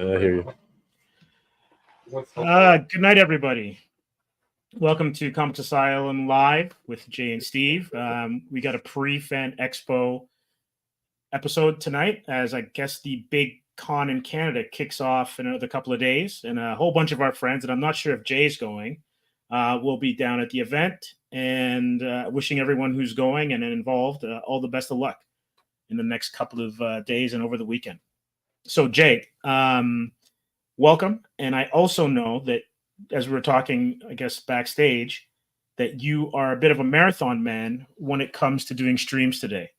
I hear you. Good night, everybody. Welcome to Comix Asylum Live with Jay and Steve. We got a pre-Fan Expo episode tonight, as I guess the big con in Canada kicks off in another couple of days, and a whole bunch of our friends, and I'm not sure if Jay's going, will be down at the event, and wishing everyone who's going and involved all the best of luck in the next couple of days and over the weekend. So, Jay, welcome. And I also know that, as we were talking, I guess, backstage, that you are a bit of a marathon man when it comes to doing streams today.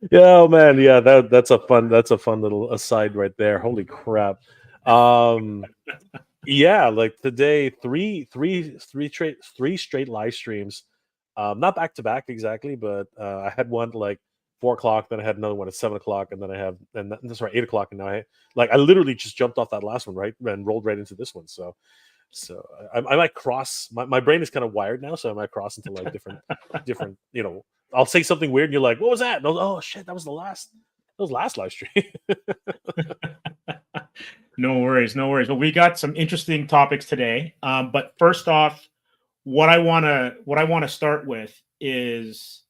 Yeah, man. Yeah, that's a fun little aside right there. Holy crap. Yeah, like today, three straight live streams. Not back to back exactly, but I had one like 4 o'clock, then I had another one at 7 o'clock, and then I have, and that's right, 8 o'clock, and now I literally just jumped off that last one, right, and rolled right into this one. So I might cross. My brain is kind of wired now, so I might cross into like different. You know, I'll say something weird, and you're like, "What was that?" And oh shit, that was last live stream. No worries. Well, we got some interesting topics today. But first off, what I wanna start with is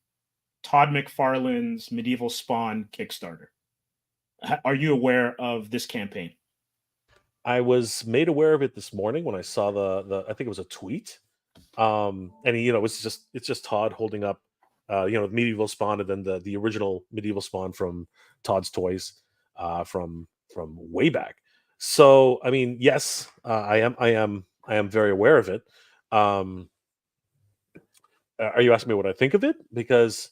Todd McFarlane's Medieval Spawn Kickstarter. Are you aware of this campaign? I was made aware of it this morning when I saw the I think it was a tweet. And it's just Todd holding up Medieval Spawn, and then the original Medieval Spawn from Todd's Toys from way back. So I mean, yes, I am very aware of it. Are you asking me what I think of it? Because,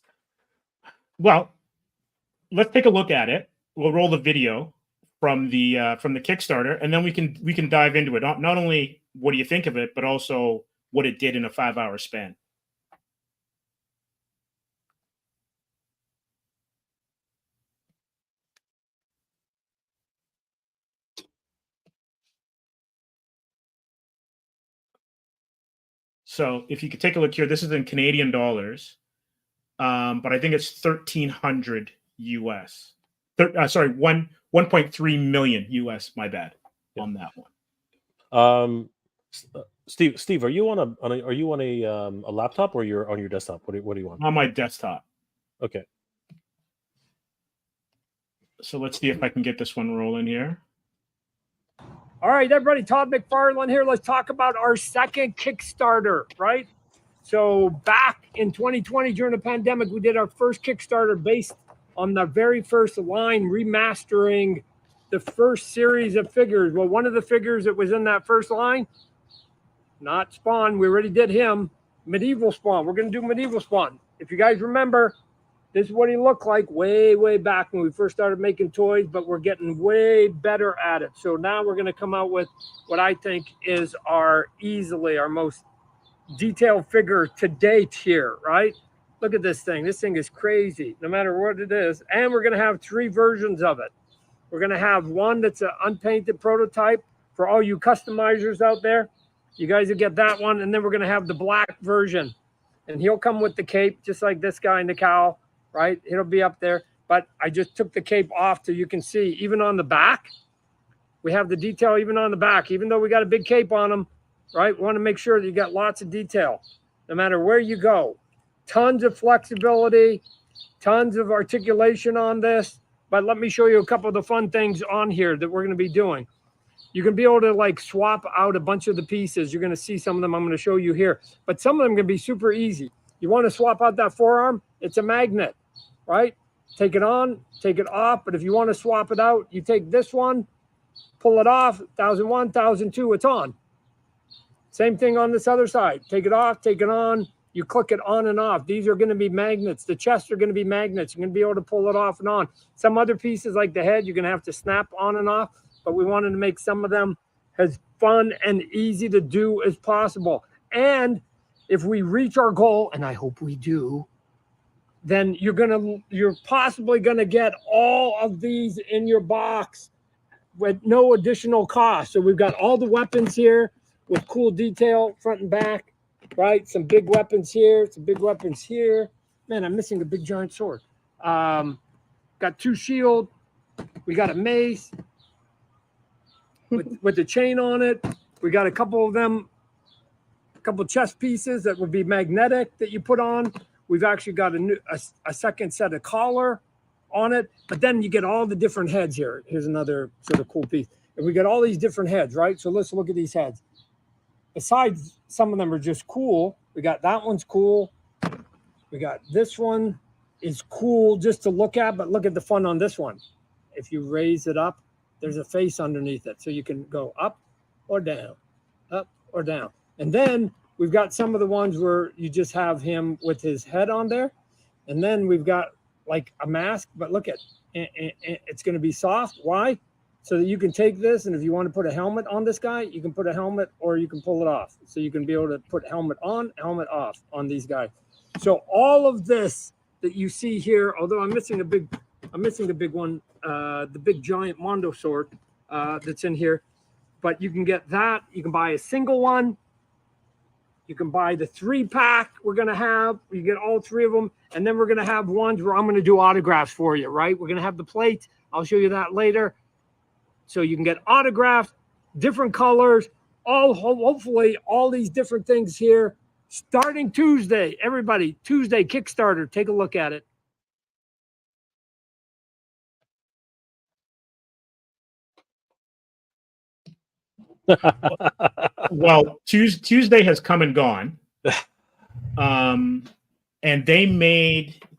well, let's take a look at it. We'll roll the video from the Kickstarter, and then we can dive into it. Not only what do you think of it, but also what it did in a 5-hour span. So if you could take a look here, this is in Canadian dollars, but I think it's 1,300 US. 1.3 million US. My bad on that one. Steve, are you on a laptop, or you're on your desktop? What do you want? On my desktop. Okay. So let's see if I can get this one rolling here. All right, everybody, Todd McFarlane here. Let's talk about our second Kickstarter, right? So back in 2020, during the pandemic, we did our first Kickstarter based on the very first line, remastering the first series of figures. Well, one of the figures that was in that first line, not Spawn, we already did him, Medieval Spawn. We're going to do Medieval Spawn. If you guys remember, this is what he looked like way back when we first started making toys, but we're getting way better at it. So now we're going to come out with what I think is easily our most detailed figure to date here, right? Look at this thing. This thing is crazy, no matter what it is. And we're going to have 3 versions of it. We're going to have one that's an unpainted prototype for all you customizers out there. You guys will get that one. And then we're going to have the black version. And he'll come with the cape, just like this guy in the cowl. Right, it'll be up there, but I just took the cape off so you can see. Even on the back, we have the detail. Even on the back, even though we got a big cape on them, right? We want to make sure that you got lots of detail, no matter where you go. Tons of flexibility, tons of articulation on this. But let me show you a couple of the fun things on here that we're going to be doing. You can be able to like swap out a bunch of the pieces. You're going to see some of them I'm going to show you here, but some of them are going to be super easy. You want to swap out that forearm? It's a magnet. Right? Take it on, take it off. But if you want to swap it out, you take this one, pull it off, 1001, 1002, it's on. Same thing on this other side. Take it off, take it on. You click it on and off. These are going to be magnets. The chests are going to be magnets. You're going to be able to pull it off and on. Some other pieces like the head, you're going to have to snap on and off. But we wanted to make some of them as fun and easy to do as possible. And if we reach our goal, and I hope we do, then you're possibly gonna get all of these in your box with no additional cost. So we've got all the weapons here with cool detail front and back, right? Some big weapons here, some big weapons here. Man, I'm missing a big giant sword. Got 2 shield, We got a mace with the chain on it. We got a couple of them, a couple chest pieces that would be magnetic that you put on. We've actually got a second set of collar on it, but then you get all the different heads here. Here's another sort of cool piece. And we got all these different heads, right? So let's look at these heads. Besides, some of them are just cool. We got that one's cool. We got this one is cool just to look at, but look at the fun on this one. If you raise it up, there's a face underneath it. So you can go up or down, up or down. And then we've got some of the ones where you just have him with his head on there. And then we've got like a mask, but look at it's going to be soft. Why? So that you can take this, and if you want to put a helmet on this guy, you can put a helmet or you can pull it off. So you can be able to put helmet on, helmet off on these guys. So all of this that you see here, although I'm missing a big one, the big giant Mondo sword that's in here, but you can get that. You can buy a single one. You can buy the 3-pack we're going to have. You get all 3 of them. And then we're going to have ones where I'm going to do autographs for you, right? We're going to have the plates. I'll show you that later. So you can get autographs, different colors, hopefully all these different things here. Starting Tuesday, everybody, Tuesday, Kickstarter. Take a look at it. Well, Tuesday has come and gone. And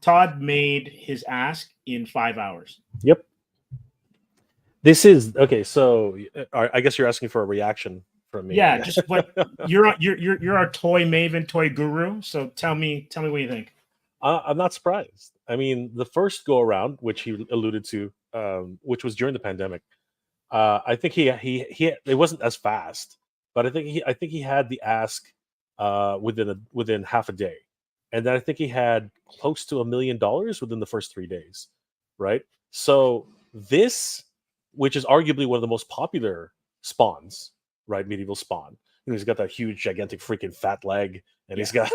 Todd made his ask in 5 hours. Yep. This is okay. So I guess you're asking for a reaction from me. Yeah, just what you're our toy maven, toy guru. So tell me what you think. I'm not surprised. I mean, the first go around, which he alluded to, which was during the pandemic, I think he it wasn't as fast, but I think he had the ask within half a day, and then I think he had close to $1 million within the first 3 days, right? So this, which is arguably one of the most popular spawns, right? Medieval spawn. You know, he's got that huge, gigantic, freaking fat leg, and he's got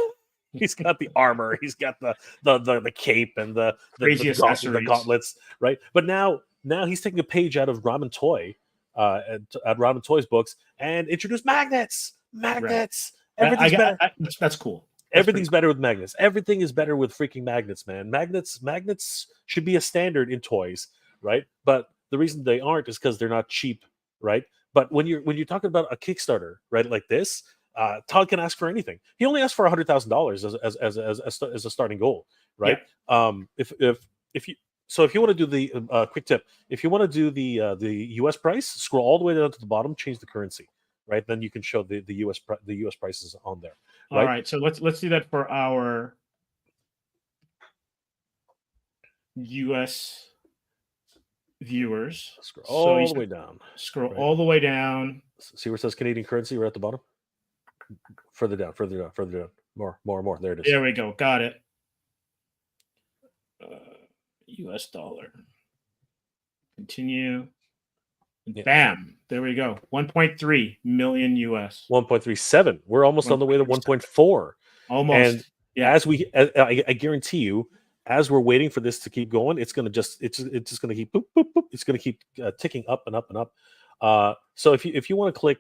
the armor, he's got the cape and the gauntlets, right? But now he's taking a page out of Ramen Toy, at Ramen Toy's books, and introduced magnets. Right. Everything's better. That's cool. Everything's better with magnets. Everything is better with freaking magnets, man. Magnets should be a standard in toys, right? But the reason they aren't is because they're not cheap, right? But when you're talking about a Kickstarter, right, like this, Todd can ask for anything. He only asked for $100,000 as a starting goal, right? Yeah. If you want to do the quick tip, if you want to do the US price, scroll all the way down to the bottom, change the currency, right? Then you can show the US prices on there. Right? All right, so let's do that for our US viewers. Scroll all the way down. Scroll all the way down. See where it says Canadian currency right at the bottom? Further down. More. There it is. There we go. Got it. US dollar. Continue. Yeah. Bam. There we go. 1.3 million US. 1.37. We're almost on the way to 1.4. Almost. And yeah, I guarantee you, as we're waiting for this to keep going, it's just going to keep boop, boop, boop. It's going to keep ticking up and up and up. So if you want to click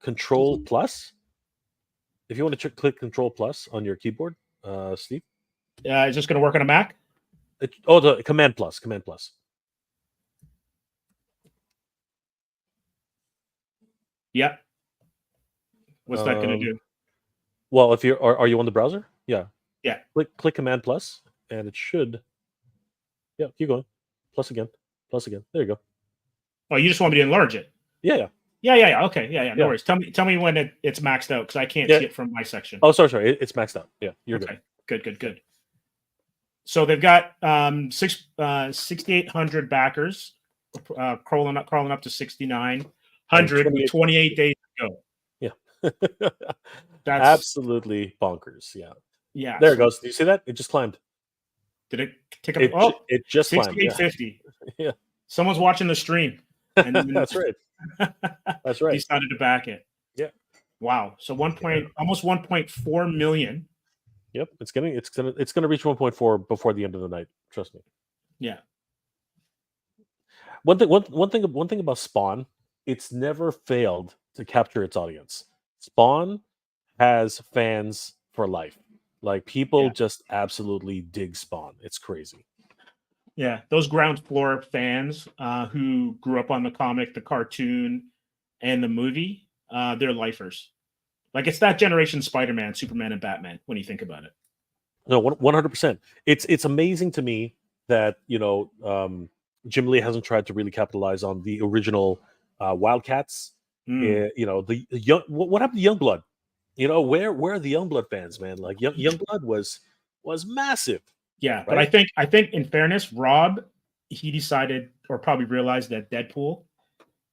Control Plus, if you want to click Control Plus on your keyboard, Steve. Is this going to work on a Mac? The Command Plus. Yep. What's that going to do? Well, if are you on the browser? Yeah. Click Command Plus, and it should. Yeah, keep going. Plus again. There you go. Oh, you just want me to enlarge it? Yeah. Okay. Yeah. No worries. Tell me when it's maxed out, because I can't see it from my section. Oh, sorry. It's maxed out. Yeah, you're okay. Good. So they've got 6,800 backers, crawling up to 6,900 with 28 days to go. Yeah. That's absolutely bonkers. Yeah. There it goes. Do you see that? It just climbed. Did it tick up? It just climbed. 6,850. Yeah. Someone's watching the stream. And That's right. That's right. Decided to back it. Yeah. Wow. So almost 1.4 million. Yep. It's gonna reach 1.4 before the end of the night. Trust me. Yeah. One thing about Spawn, it's never failed to capture its audience. Spawn has fans for life. Like people Yeah. just absolutely dig Spawn. It's crazy. Yeah, those ground floor fans who grew up on the comic, the cartoon, and the movie, they're lifers. Like it's that generation Spider-Man, Superman, and Batman when you think about it. No, 100%. It's amazing to me that Jim Lee hasn't tried to really capitalize on the original Wildcats. Mm. The young. What happened to Youngblood? Where are the Youngblood fans, man? Like Youngblood was massive. Yeah, but right? I think in fairness, Rob, he decided or probably realized that Deadpool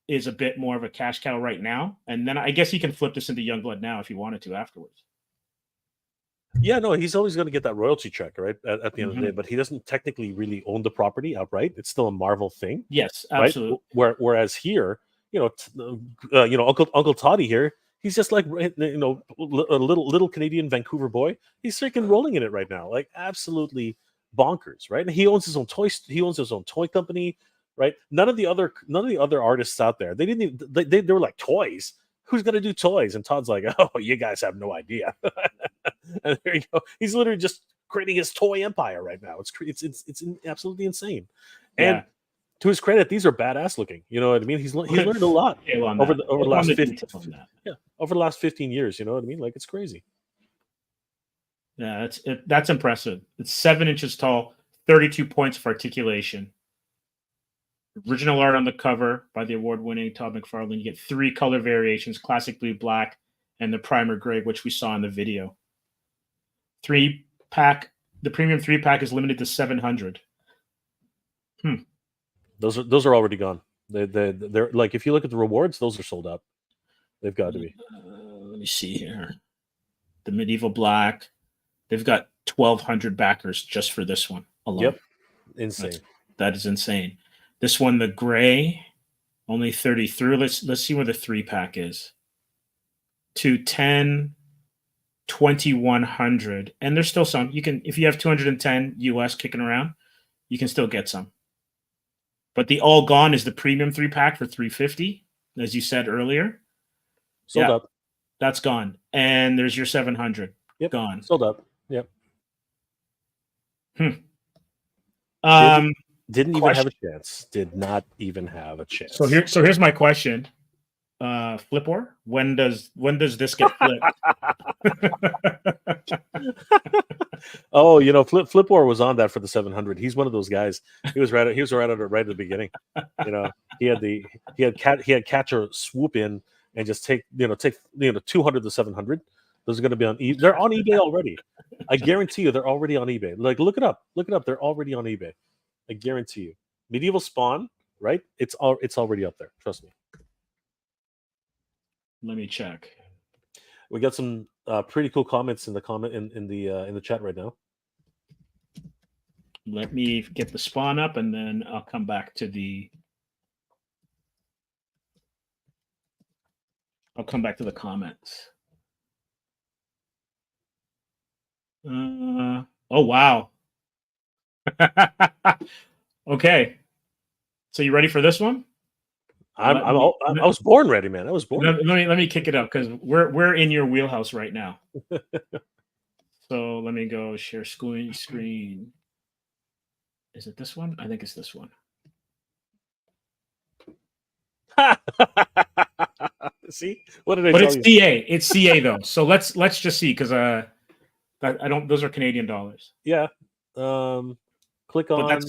is a bit more of a cash cow right now, and then I guess he can flip this into Youngblood now if he wanted to afterwards. Yeah, no, he's always going to get that royalty check, right? At the end of the day, Mhm. but he doesn't technically really own the property outright. It's still a Marvel thing, Yes, right? absolutely. Whereas here, Uncle Toddy here, he's just like a little Canadian Vancouver boy. He's freaking rolling in it right now, like absolutely bonkers, right? And he owns his own toys. He owns his own toy company, right? None of the other artists out there, they didn't even, they were like, toys. Who's gonna do toys? And Todd's like, oh, you guys have no idea. And there you go. He's literally just creating his toy empire right now. It's absolutely insane. And Yeah. to his credit, these are badass looking. You know what I mean? He's learned a lot over the last 15 years. You know what I mean? Like it's crazy. Yeah, that's impressive. It's 7 inches tall, 32 points of articulation. Original art on the cover by the award-winning Todd McFarlane. You get 3 color variations: classic blue, black, and the primer gray, which we saw in the video. 3-pack. The premium 3-pack is limited to 700. Those are already gone. They're like, if you look at the rewards, those are sold out. They've got to be. Let me see here. The medieval black. They've got 1,200 backers just for this one alone. Yep, insane. That is insane. This one, the gray, only 33. Let's see where the 3-pack is. 210, 2,100, and there's still some. You can, if you have 210 US kicking around, you can still get some. But the all gone is the premium 3-pack for 350, as you said earlier. Sold out. That's gone, and there's your 700. Yep, gone. Sold out. Yep. Didn't even have a chance. Did not even have a chance. So here's my question. Flipor, when does this get flipped? Oh, Flipor was on that for the 700. He's one of those guys. He was right at the beginning. He had catcher swoop in and just take 200 to 700. Those are going to be on eBay. They're on eBay already. I guarantee you, they're already on eBay. Like, look it up. They're already on eBay. I guarantee you. Medieval Spawn, right? It's already up there. Trust me. Let me check. We got some pretty cool comments in the chat right now. Let me get the Spawn up, and then I'll come back to the. I'll come back to the comments. Oh wow. Okay. So you ready for this one? I was born ready, man. I was born. Let me kick it up because we're in your wheelhouse right now. So let me go share screen. Is it this one? I think it's this one. See, what did I? But tell it's you? CA. It's CA though. So let's just see, because I don't. Those are Canadian dollars. Yeah. Click on.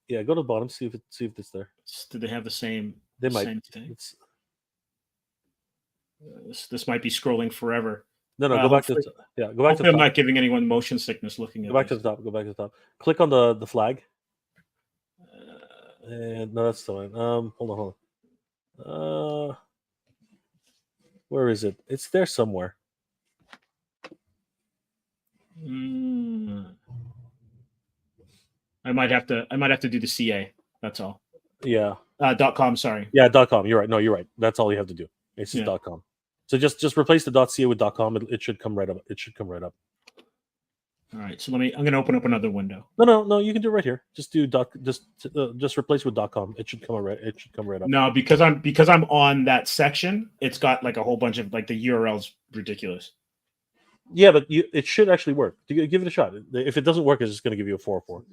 Yeah, go to the bottom. See if it's there. Do they have the same? They might. Same thing? This might be scrolling forever. No, go back to the top. Yeah, go back to the top. I'm not giving anyone motion sickness looking at. Go back to the top. Go back to the top. Click on the flag. And no, that's the one. Hold on. Where is it? It's there somewhere. I might have to do the CA. That's all. Yeah. .com. Sorry. Yeah. .com. You're right. No, you're right. That's all you have to do. It's just .com. So just replace the .ca with .com. It should come right up. It should come right up. All right, so I'm going to open up another window. No. You can do it right here. Just do just replace with .com. It should come right. It should come right up. No, because I'm on that section. It's got like a whole bunch of like the URL's ridiculous. Yeah, but it should actually work. Give it a shot. If it doesn't work, it's just going to give you a 404.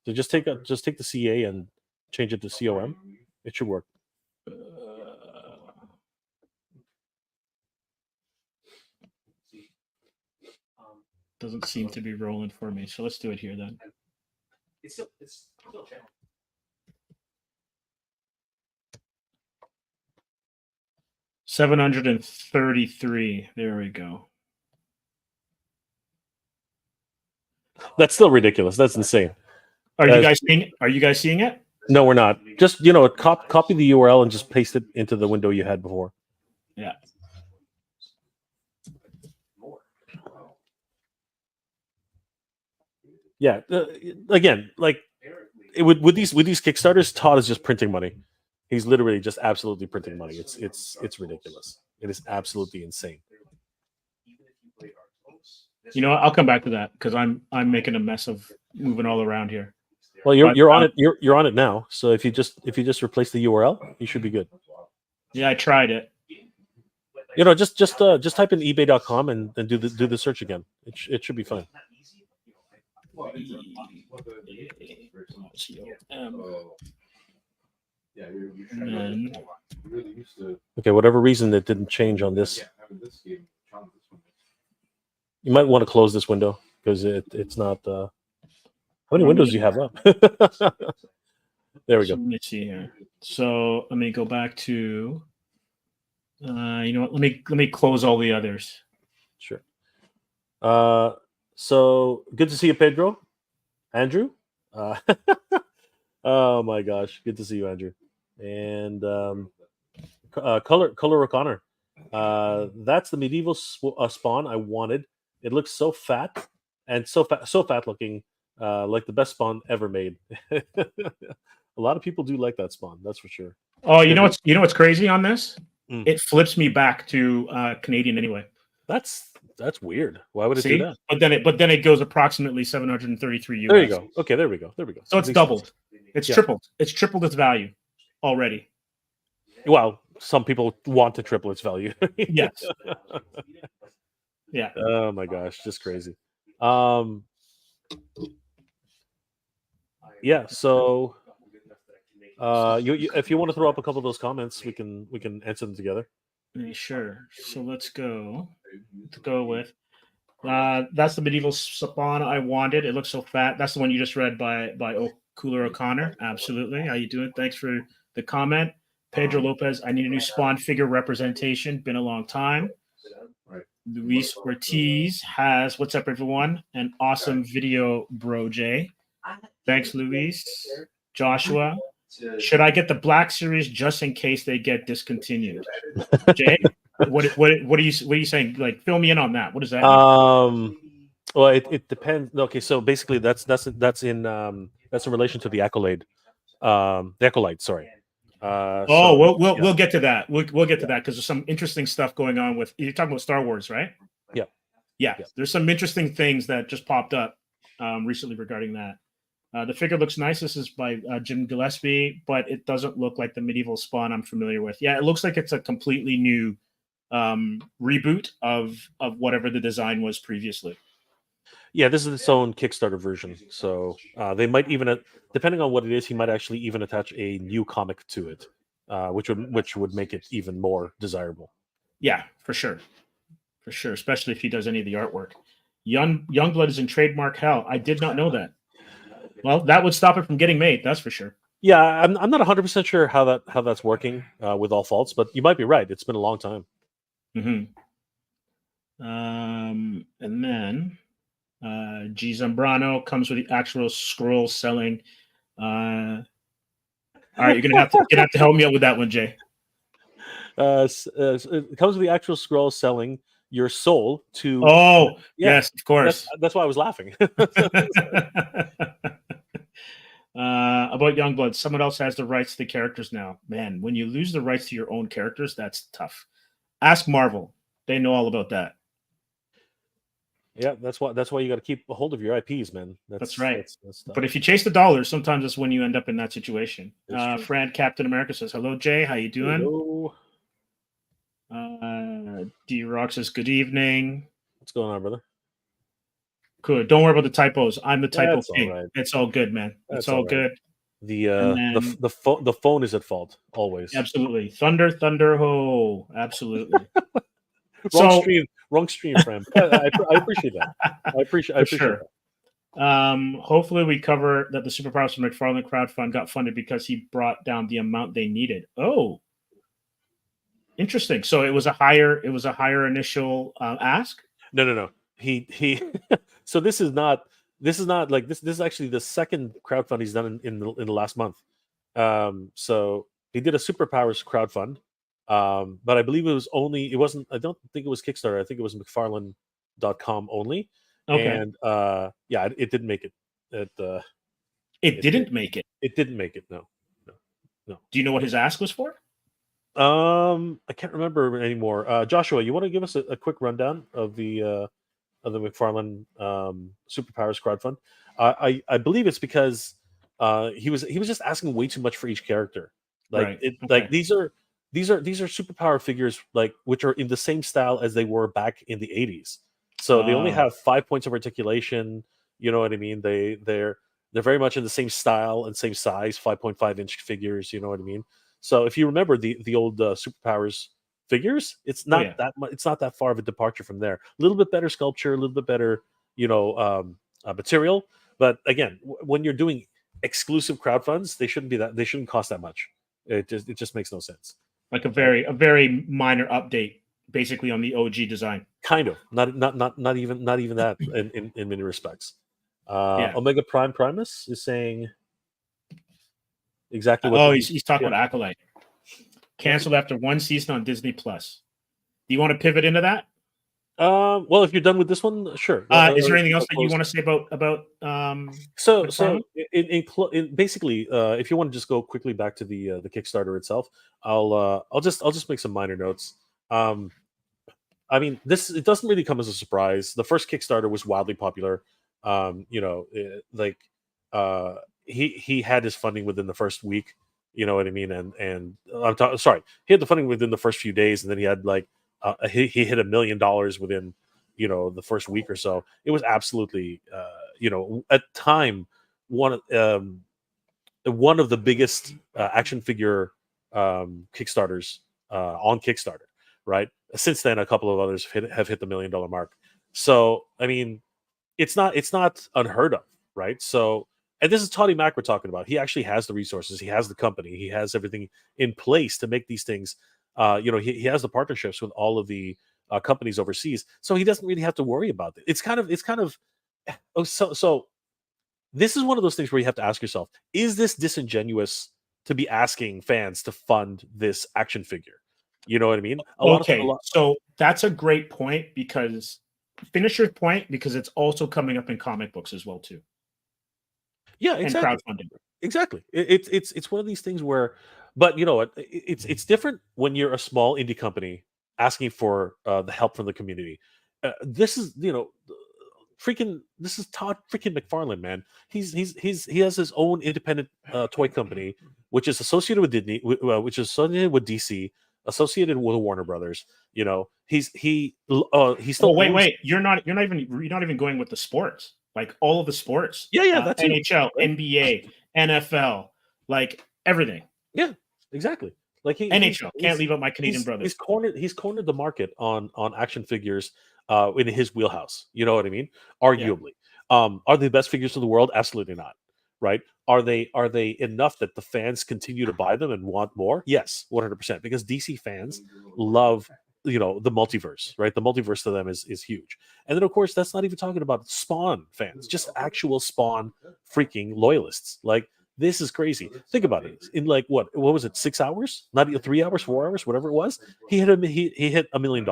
So just take the CA and change it to COM. It should work. Doesn't seem to be rolling for me. So let's do it here then. It's still channel. $733. There we go. That's still ridiculous. That's insane. Are you guys seeing it? No, we're not. Just copy the URL and just paste it into the window you had before. Yeah. Yeah. Again, like with these Kickstarters, Todd is just printing money. He's literally just absolutely printing money. It's ridiculous. It is absolutely insane. You know what? I'll come back to that because I'm making a mess of moving all around here. Well, you're on it. You're on it now. So if you just replace the URL, you should be good. Yeah, I tried it. Just type in ebay.com and do the search again. It should be fine. Okay, whatever reason it didn't change on this. You might want to close this window because it's not. How many windows do you have up? There we go. Let me see here. So let me go back to. You know what? Let me close all the others. Sure. So good to see you, Pedro. Andrew. Oh my gosh, good to see you, Andrew. And Color O'Connor. That's the medieval spawn I wanted. It looks so fat and so fat looking, like the best spawn ever made. A lot of people do like that spawn, that's for sure. Oh, you know what's crazy on this? Mm. It flips me back to Canadian anyway. That's weird. Why would it do that? But then it goes approximately 733 US. There you go. Okay, there we go. So it's doubled. It's tripled. It's tripled its value already. Well, some people want to triple its value. Yes. Yeah. Oh my gosh, just crazy. Yeah. So, if you want to throw up a couple of those comments, we can answer them together. Sure. So let's go. Let's go with. That's the medieval spawn I wanted. It looks so fat. That's the one you just read by Cooler O'Connor. Absolutely. How you doing? Thanks for the comment. Pedro Lopez. I need a new spawn figure representation. Been a long time. Luis Ortiz has, what's up, everyone? An awesome video, bro, Jay. Thanks, Luis. Joshua, should I get the Black Series just in case they get discontinued? Jay, what are you saying? Like, fill me in on that. What does that mean? Well, it depends. Okay, so basically, that's in relation to the Acolyte. The Acolyte, sorry. We'll get to that. We'll get to that because there's some interesting stuff going on with. You're talking about Star Wars, right? Yeah. There's some interesting things that just popped up recently regarding that. The figure looks nice. This is by Jim Gillespie, but it doesn't look like the medieval spawn I'm familiar with. Yeah, it looks like it's a completely new reboot of whatever the design was previously. Yeah, this is its own Kickstarter version. So they might even, depending on what it is, he might actually even attach a new comic to it, which would make it even more desirable. Yeah, for sure, especially if he does any of the artwork. Youngblood is in trademark hell. I did not know that. Well, that would stop it from getting made. That's for sure. Yeah, I'm not 100% sure how that's working with All Faults, but you might be right. It's been a long time. Mm-hmm. And then G Zambrano comes with the actual scroll selling. All right, you're gonna have to help me out with that one, Jay. It comes with the actual scroll selling your soul to. Oh, yes, of course. That's why I was laughing. About Youngblood, someone else has the rights to the characters now. Man, when you lose the rights to your own characters, that's tough. Ask Marvel; they know all about that. Yeah, that's why you got to keep a hold of your IPs, man. That's right. That's But if you chase the dollars, sometimes that's when you end up in that situation. It's true. Fran Captain America says, "Hello, Jay. How you doing?" Hello. D Rock says, "Good evening." What's going on, brother? Good. Don't worry about the typos. I'm the typo That's all king. right. It's all good, man. That's It's all all right. good. The phone is at fault always. Absolutely. Thunder ho. Absolutely. Wrong stream, friend. I appreciate that. I appreciate sure. that. Hopefully we cover that the Superpowers from McFarlane crowdfund got funded because he brought down the amount they needed. Oh, interesting. So it was a higher initial ask. No. He so this is not like this is actually the second crowdfund he's done in the last month. So he did a Superpowers crowdfund. But I believe it wasn't, I don't think it was Kickstarter. I think it was McFarlane.com only. Okay. And yeah, it didn't make it. It didn't make it. It didn't make it. No. Do you know what his ask was for? I can't remember anymore. Joshua, you want to give us a quick rundown of the McFarlane Superpowers crowdfund? I believe it's because he was just asking way too much for each character. Like like these are superpower figures, like, which are in the same style as they were back in the 80s. So they only have 5 points of articulation. You know what I mean? They're very much in the same style and same size, 5.5-inch figures. You know what I mean? So if you remember the old Superpowers figures, it's not it's not that far of a departure from there. A little bit better sculpture, a little bit better, material. But again, when you're doing exclusive crowdfunds, they shouldn't cost that much. It just makes no sense. Like a very minor update, basically, on the OG design. Kind of, not even that in many respects. Omega Primus is saying exactly what. He's talking about Acolyte. Canceled after one season on Disney Plus. Do you want to pivot into that? Well, if you're done with this one, sure. Is there anything else that you want to say about? So basically, if you want to just go quickly back to the Kickstarter itself, I'll just make some minor notes. I mean, it doesn't really come as a surprise. The first Kickstarter was wildly popular. He had his funding within the first week. You know what I mean? And he had the funding within the first few days, and then he had like he hit $1 million within the first week or so. It was absolutely at time one of the biggest action figure Kickstarters on Kickstarter, right? Since then, a couple of others have hit the $1 million mark. So I mean, it's not unheard of, right? So, and this is Toddy Mack we're talking about. He actually has the resources, he has the company, he has everything in place to make these things. He has the partnerships with all of the companies overseas, so he doesn't really have to worry about it. It's kind of so. This is one of those things where you have to ask yourself: is this disingenuous to be asking fans to fund this action figure? You know what I mean? So that's a great point, because finish your point, because it's also coming up in comic books as well too. Yeah, exactly. And crowdfunding. Exactly. It's one of these things where, but you know what? It's different when you're a small indie company asking for the help from the community. This is this is Todd freaking McFarlane, man. He has his own independent toy company, which is associated with Disney, which is associated with DC, associated with Warner Brothers. He's still. Wait. You're not even going with the sports. Like all of the sports. Yeah, that's NHL, right? NBA, NFL, like everything. Yeah, exactly. Like NHL. Can't leave out my Canadian brothers. He's cornered the market on action figures in his wheelhouse. You know what I mean? Arguably. Yeah. Are they the best figures in the world? Absolutely not. Right? Are they enough that the fans continue to buy them and want more? Yes, 100%. Because DC fans love the multiverse, right? The multiverse to them is huge. And then of course that's not even talking about Spawn fans, just actual Spawn freaking loyalists. Like, this is crazy. Think about it. In like what was it, 6 hours? Not even 3 hours, 4 hours, whatever it was. He hit $1 million.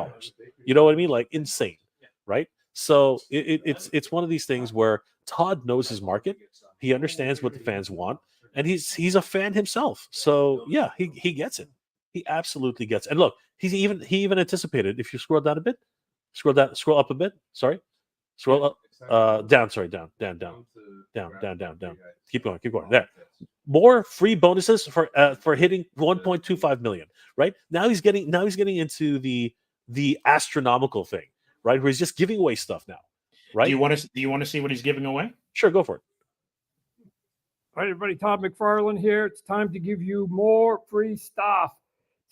You know what I mean? Like, insane, right? So it's one of these things where Todd knows his market. He understands what the fans want, and he's a fan himself. So yeah, he gets it. He absolutely gets it. And look, he even anticipated. If you scroll down a bit, scroll up a bit. Sorry, Scroll up. Down. Sorry, down. Keep going. There. More free bonuses for hitting 1.25 million. Right now, he's getting into the astronomical thing. Right, where he's just giving away stuff now. Right. Do you want to see what he's giving away? Sure, go for it. All right, everybody, Todd McFarlane here. It's time to give you more free stuff.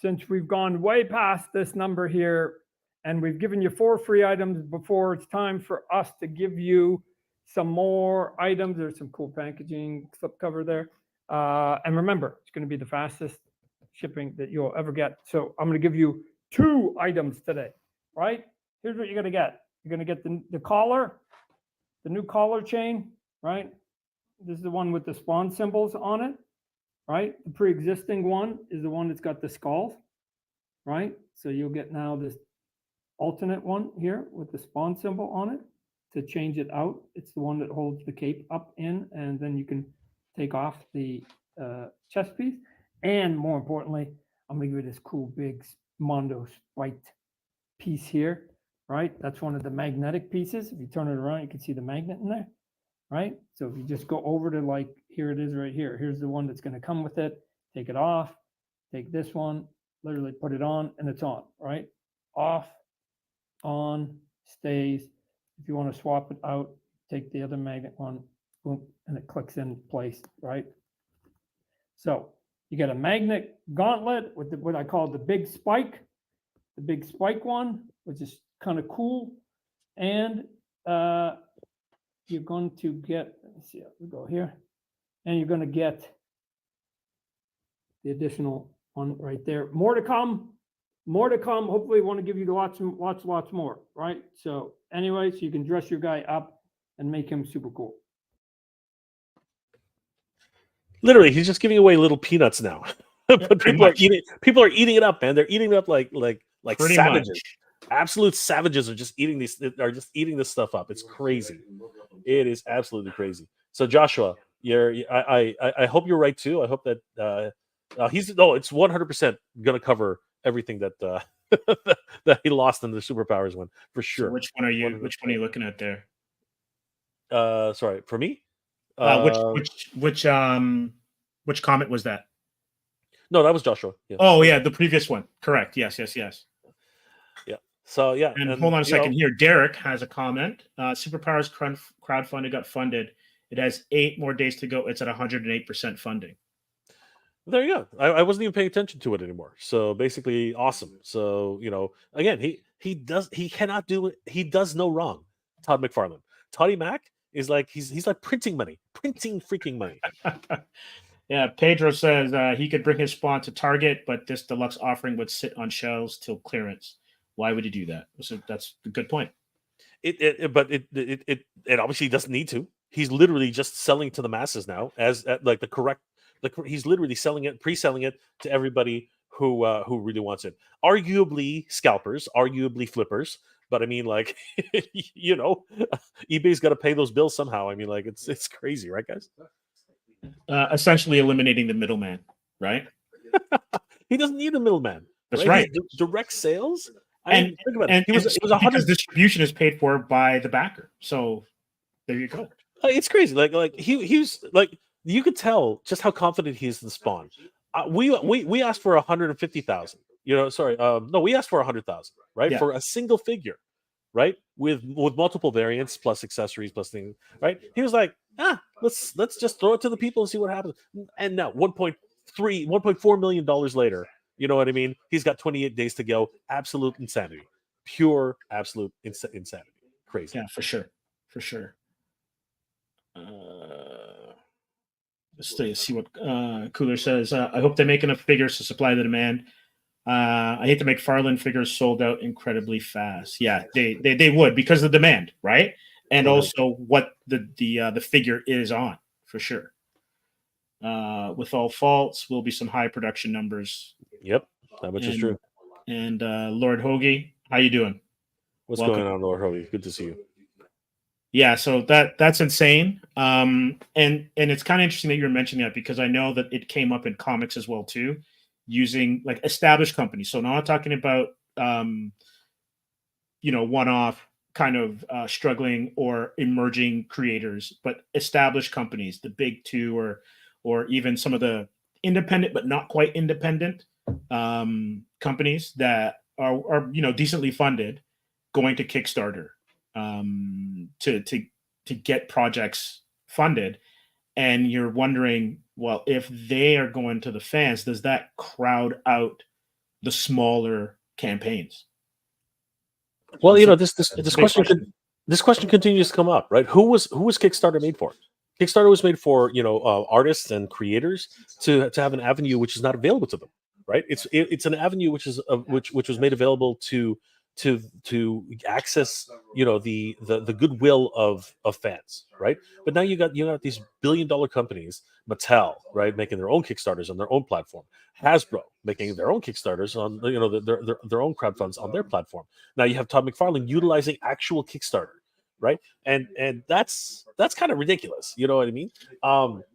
Since we've gone way past this number here, and we've given you 4 free items before, it's time for us to give you some more items. There's some cool packaging, slipcover there. And remember, it's going to be the fastest shipping that you'll ever get. So I'm going to give you 2 items today, right? Here's what you're going to get. You're going to get the collar, the new collar chain, right? This is the one with the spawn symbols on it, right? The pre-existing one is the one that's got the skulls, right? So you'll get now this alternate one here with the spawn symbol on it. To change it out, it's the one that holds the cape up in, and then you can take off the chest piece. And more importantly, I'm going to give you this cool big Mondo spiked piece here, right? That's one of the magnetic pieces. If you turn it around, you can see the magnet in there. Right? So if you just go over to, like, here it is right here. Here's the one that's going to come with it. Take it off. Take this one. Literally put it on, and it's on, right? Off, on, stays. If you want to swap it out, take the other magnet one, boom, and it clicks in place, right? So you got a magnet gauntlet with what I call the big spike one, which is kind of cool. And you're going to get, let's see, we go here, and you're going to get the additional one right there. More to come. Hopefully, we want to give you lots more, right? So anyway, so you can dress your guy up and make him super cool. Literally, he's just giving away little peanuts now. But people are eating it up, man. They're eating it up like Pretty savages. much. Absolute savages are just eating this stuff up. It's crazy. It is absolutely crazy. So Joshua, I hope you're right too. I hope that it's 100% going to cover everything that that he lost in the superpowers one for sure. So which one are you looking at there? Sorry, for me. Which comment was that? No, that was Joshua. Yeah. Oh yeah, the previous one. Correct. Yes. Yeah. So yeah. And hold on a second here. Derek has a comment. Superpowers crowdfunding got funded. It has 8 more days to go. It's at 108% funding. There you go. I wasn't even paying attention to it anymore. So basically, awesome. So again, he does no wrong. Todd McFarlane, Toddy Mac is like he's like printing freaking money. Yeah, Pedro says he could bring his spawn to Target, but this deluxe offering would sit on shelves till clearance. Why would he do that? So that's a good point. But it obviously doesn't need to. He's literally just selling to the masses now, he's literally pre-selling it to everybody who really wants it. Arguably scalpers, arguably flippers, but I mean, like, eBay's got to pay those bills somehow. I mean, like, it's crazy, right, guys? Essentially eliminating the middleman, right? He doesn't need a middleman. That's right. Direct sales. Think about it. It was 100. Distribution is paid for by the backer. So there you go. It's crazy. Like he's like, you could tell just how confident he is in Spawn. We asked for 150,000. No, we asked for 100,000, right? Yeah. For a single figure, right? With multiple variants plus accessories plus things, right? He was like, let's just throw it to the people and see what happens. And now 1.4 million dollars later, you know what I mean? He's got 28 days to go. Absolute insanity. Pure absolute insanity. Crazy. Yeah, for sure. Let's see what Cooler says. I hope they make enough figures to supply the demand. I hate to make McFarlane figures sold out incredibly fast. Yeah, they would, because of the demand, right? And also what the figure is on, for sure. With all faults, will be some high production numbers. Yep, that much is true. And Lord Hoagie, how you doing? Welcome. Going on, Lord Hoagie? Good to see you. Yeah, so that's insane. And it's kind of interesting that you're mentioning that, because I know that it came up in comics as well too, using like established companies. So now I'm talking about one-off kind of struggling or emerging creators, but established companies, the big two, or even some of the independent but not quite independent companies that are decently funded, going to Kickstarter to get projects funded. And you're wondering, well, if they are going to the fans, does that crowd out the smaller campaigns? Well, this question continues to come up, right? Who was Kickstarter made for? Kickstarter was made for artists and creators to have an avenue which is not available to them, right? It's an avenue which is which was made available to access the goodwill of fans, right? But now you got these billion-dollar companies, Mattel, right, making their own Kickstarters on their own platform, Hasbro making their own Kickstarters on their own crowdfunds on their platform. Now you have Todd McFarlane utilizing actual Kickstarter, right? And that's kind of ridiculous. You know what I mean?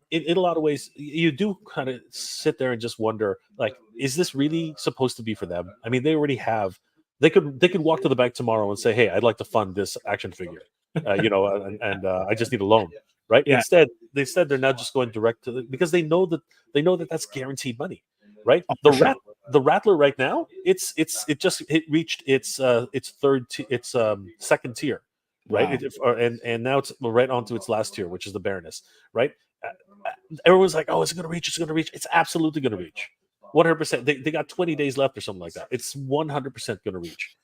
In a lot of ways, you do kind of sit there and just wonder, like, is this really supposed to be for them? I mean, they already have. They could walk to the bank tomorrow and say, "Hey, I'd like to fund this action figure," and I just need a loan, right? Yeah. Instead, they're now just going direct to because they know that that's guaranteed money, right? Oh, The Rattler right now, it reached its second tier, right? Wow. And now it's right onto its last tier, which is the Baroness, right? Everyone's like, "Oh, is it going to reach? It's going to reach." It's absolutely going to reach. 100%. They got 20 days left or something like that. It's 100% going to reach.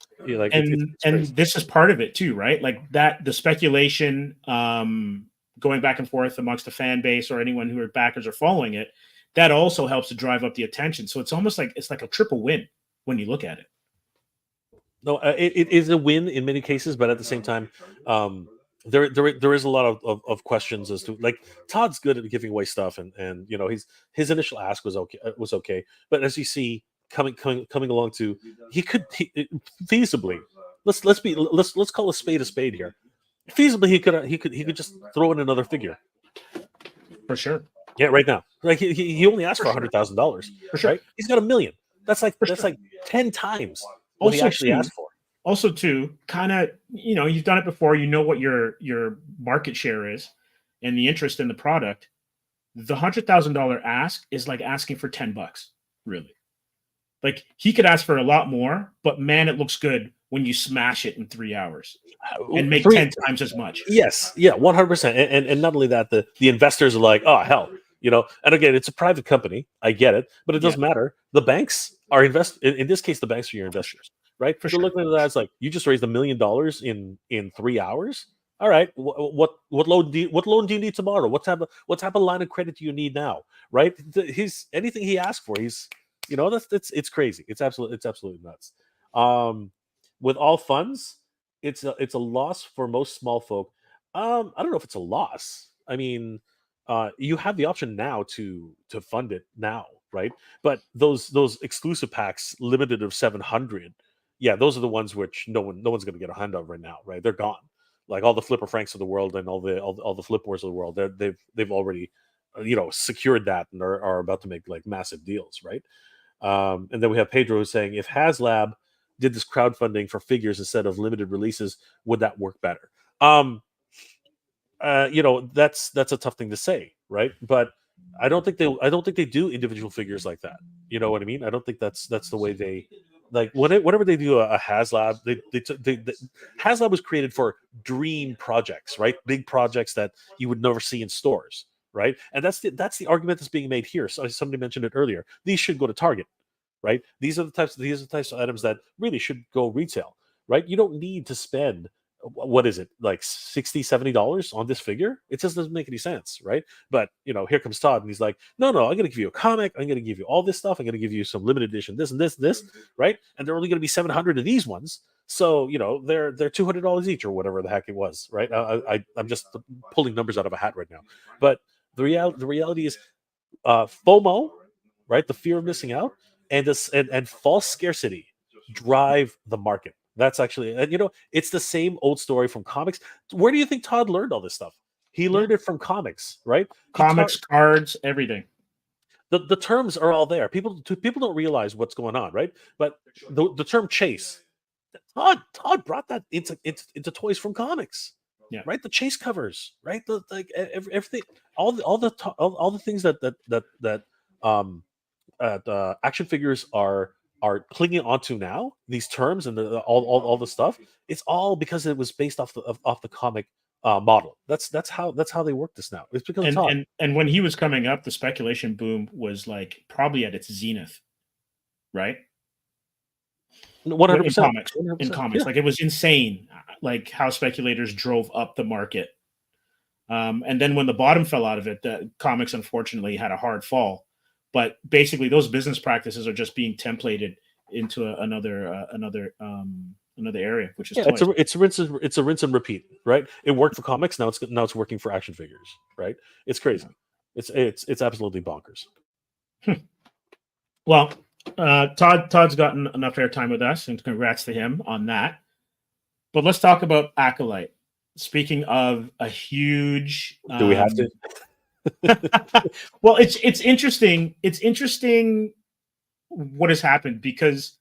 And this is part of it too, right? Like that, the speculation going back and forth amongst the fan base or anyone who are backers or following it, that also helps to drive up the attention. So it's almost like it's like a triple win when you look at it. No, it is a win in many cases, but at the same time, there is a lot of questions as to, like, Todd's good at giving away stuff, and his initial ask was okay, but as you see coming along to, he feasibly, let's call a spade here. Feasibly, he could just throw in another figure for sure. Yeah, right now, like he only asked for $100,000, sure. Right? He's got $1 million. That's like 10 times what he actually asked for. Also, too, kind of, you've done it before. You know what your market share is, and the interest in the product. The $100,000 ask is like asking for $10, really. Like, he could ask for a lot more, but man, it looks good when you smash it in 3 hours and make 10 times as much. Yes, yeah, 100%. And not only that, the investors are like, oh hell, And again, it's a private company. I get it, but it doesn't matter. The banks are in this case, the banks are your investors. Right? They're looking at that as like, you just raised $1 million in 3 hours. All right, what loan do you need tomorrow? What type of line of credit do you need now? Right? Anything he asked for, it's crazy. It's absolutely nuts. With all funds, it's a loss for most small folk. I don't know if it's a loss. I mean, you have the option now to fund it now, right? But those exclusive packs, limited of 700. Yeah, those are the ones which no one's going to get a hand of right now, right? They're gone. Like all the Flipper Franks of the world and all the Flip Wars of the world, they've already secured that and are about to make like massive deals, right? And then we have Pedro who's saying, if HasLab did this crowdfunding for figures instead of limited releases, would that work better? That's a tough thing to say, right? But I don't think they do individual figures like that. You know what I mean? I don't think that's the way they. Like whenever they do a HasLab, HasLab was created for dream projects, right? Big projects that you would never see in stores, right? And that's the argument that's being made here. So somebody mentioned it earlier. These should go to Target, right? These are the types of items that really should go retail, right? You don't need to spend, what is it, like $60-$70 on this figure? It just doesn't make any sense, right? But here comes Todd, and he's like, no, I'm going to give you a comic, I'm going to give you all this stuff, I'm going to give you some limited edition, this and this and this, right? And they're only going to be 700 of these ones, so they're $200 each or whatever the heck it was, right? I'm just pulling numbers out of a hat right now, but the reality is, FOMO, right? The fear of missing out, and false scarcity drive the market. That's actually, it's the same old story from comics. Where do you think Todd learned all this stuff? He learned it from comics, right? Comics, cards, everything. The terms are all there. People don't realize what's going on, right? But the term chase, Todd brought that into toys from comics. Yeah. Right. The chase covers. Right. The like everything. All the things that action figures are clinging onto now. These terms and all the stuff. It's all because it was based off the comic model. That's how they work this now. It's because of Todd. And when he was coming up, the speculation boom was like probably at its zenith, right? 100%. In comics, like it was insane, like how speculators drove up the market. And then when the bottom fell out of it, the comics unfortunately had a hard fall. But basically, those business practices are just being templated into another area, which is it's a rinse and repeat, right? It worked for comics, now it's working for action figures, right? It's crazy. It's absolutely bonkers. Well, Todd's gotten enough airtime with us, and congrats to him on that. But let's talk about Acolyte. Speaking of a huge, do we have to? Well, it's interesting. It's interesting what has happened because,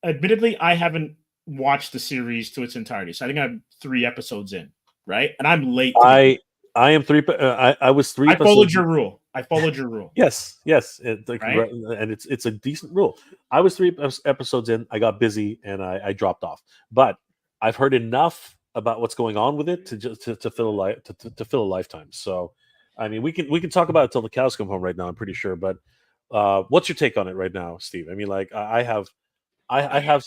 admittedly, I haven't watched the series to its entirety. So I think I'm 3 episodes in, right? And I'm late. I am 3. I was 3. I followed your rule. Yes. Right? And it's a decent rule. I was 3 episodes in. I got busy and I dropped off. But I've heard enough about what's going on with it to fill a lifetime. So, I mean, we can talk about it till the cows come home. Right now, I'm pretty sure. But what's your take on it right now, Steve? I mean, like I have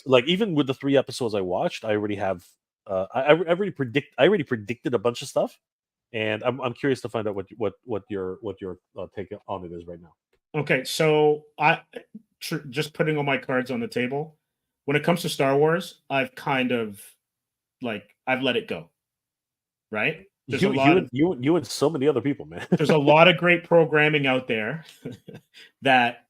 like even with the 3 episodes I watched, I already have. I already predicted a bunch of stuff. And I'm curious to find out what your take on it is right now. Okay, so just putting all my cards on the table. When it comes to Star Wars, I've kind of I've let it go. Right? There's you and so many other people, man. There's a lot of great programming out there that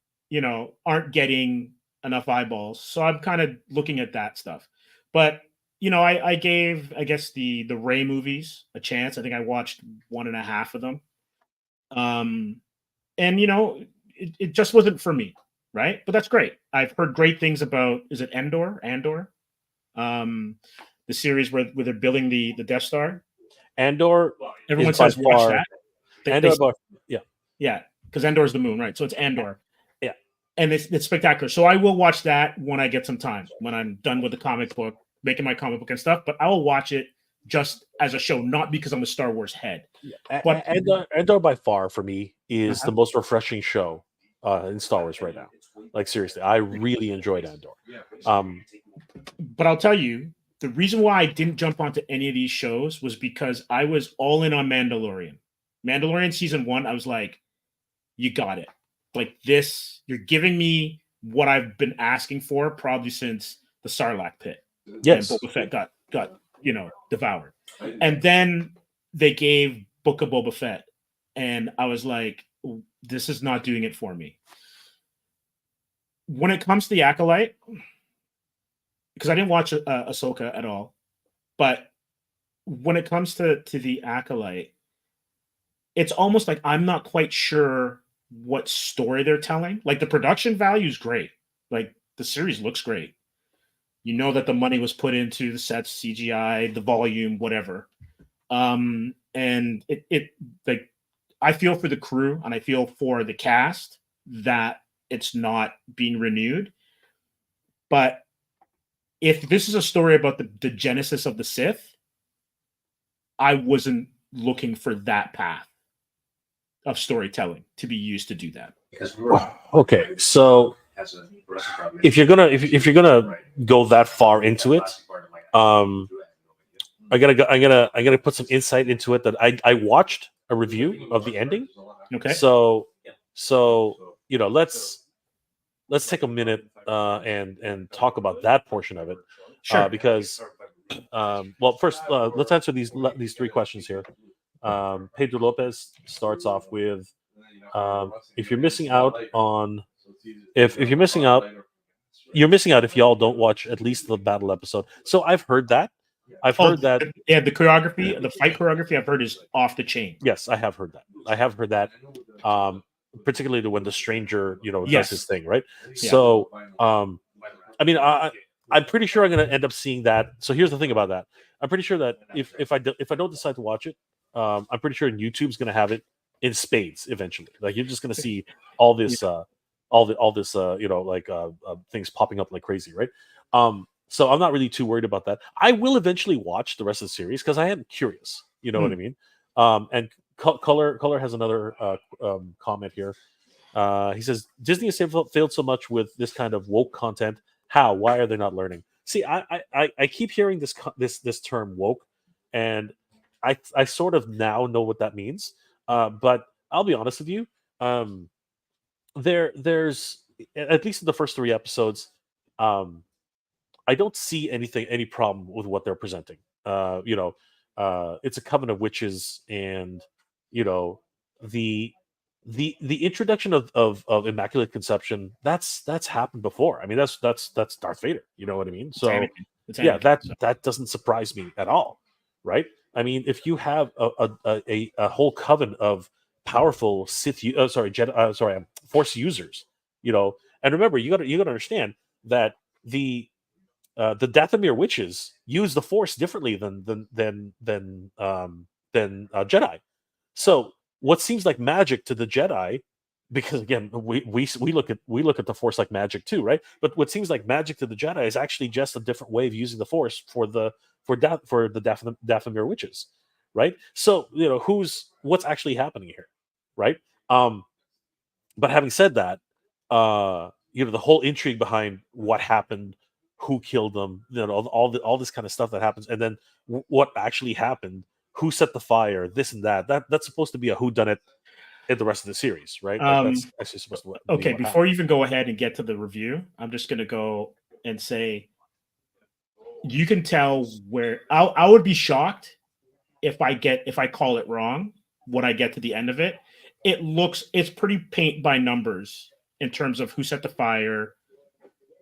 aren't getting enough eyeballs. So I'm kind of looking at that stuff, but. I gave, I guess, the Rey movies a chance. I think I watched 1.5 of them. And it just wasn't for me, right? But that's great. I've heard great things about, is it Andor? The series where they're building the Death Star. Andor. Everyone says watch that. Yeah, because Andor is the moon, right? So it's Andor. Yeah. And it's spectacular. So I will watch that when I get some time, when I'm done with the comic book. Making my comic book and stuff, but I will watch it just as a show, not because I'm a Star Wars head. Yeah. But Andor by far for me is the most refreshing show in Star Wars right now. Like seriously, I really enjoyed Andor. But I'll tell you, the reason why I didn't jump onto any of these shows was because I was all in on Mandalorian. Mandalorian season 1, I was like, you got it. Like this, you're giving me what I've been asking for probably since the Sarlacc pit. Yes, and Boba Fett got devoured, and then they gave Book of Boba Fett, and I was like, "This is not doing it for me." When it comes to the Acolyte, because I didn't watch Ahsoka at all, but when it comes to the Acolyte, it's almost like I'm not quite sure what story they're telling. Like the production value is great, like the series looks great. That the money was put into the sets, CGI, the volume, whatever. And it like I feel for the crew and I feel for the cast that it's not being renewed. But if this is a story about the genesis of the Sith, I wasn't looking for that path of storytelling to be used to do that. Okay, so if you're gonna go that far into it, I'm gonna put some insight into it. That I watched a review of the ending. Okay. So let's take a minute and talk about that portion of it. Sure. Because well, first let's answer these 3 questions here. Pedro Lopez starts off with if you're missing out on. If you're missing out, you're missing out if y'all don't watch at least the battle episode. So I've heard that. I've heard that. Yeah, the choreography, the fight choreography I've heard is off the chain. Yes, I have heard that. Particularly when the stranger, does his thing, right? Yeah. So, I mean, I'm pretty sure I'm going to end up seeing that. So here's the thing about that. I'm pretty sure that if I don't decide to watch it, I'm pretty sure YouTube's going to have it in spades eventually. Like you're just going to see all this, things popping up like crazy, right? So I'm not really too worried about that. I will eventually watch the rest of the series because I am curious. You know what I mean? And Color has another comment here. He says Disney has failed so much with this kind of woke content. How? Why are they not learning? See, I keep hearing this term woke, and I sort of now know what that means. But I'll be honest with you. There's at least in the first 3 episodes, I don't see any problem with what they're presenting. It's a coven of witches, and you know the the introduction of Immaculate Conception, that's happened before. I mean, that's Darth Vader. You know what I mean? It's So Anakin. It's yeah, Anakin. that doesn't surprise me at all, right? I mean, if you have a whole coven of powerful Jedi, Force users, and remember, you got to understand that the Dathomir witches use the Force differently than Jedi. So what seems like magic to the Jedi, because again we look at the Force like magic too, right? But what seems like magic to the Jedi is actually just a different way of using the Force for the Dathomir witches, right? So what's actually happening here, right? But having said that, the whole intrigue behind what happened, who killed them, all this kind of stuff that happens, and then what actually happened, who set the fire, this and that's supposed to be a whodunit in the rest of the series, right? Like that's actually supposed to be Okay, what before happened. you even go ahead and get to the review, I'm just going to go and say you can tell where I would be shocked if I call it wrong when I get to the end of it. It's pretty paint by numbers in terms of who set the fire.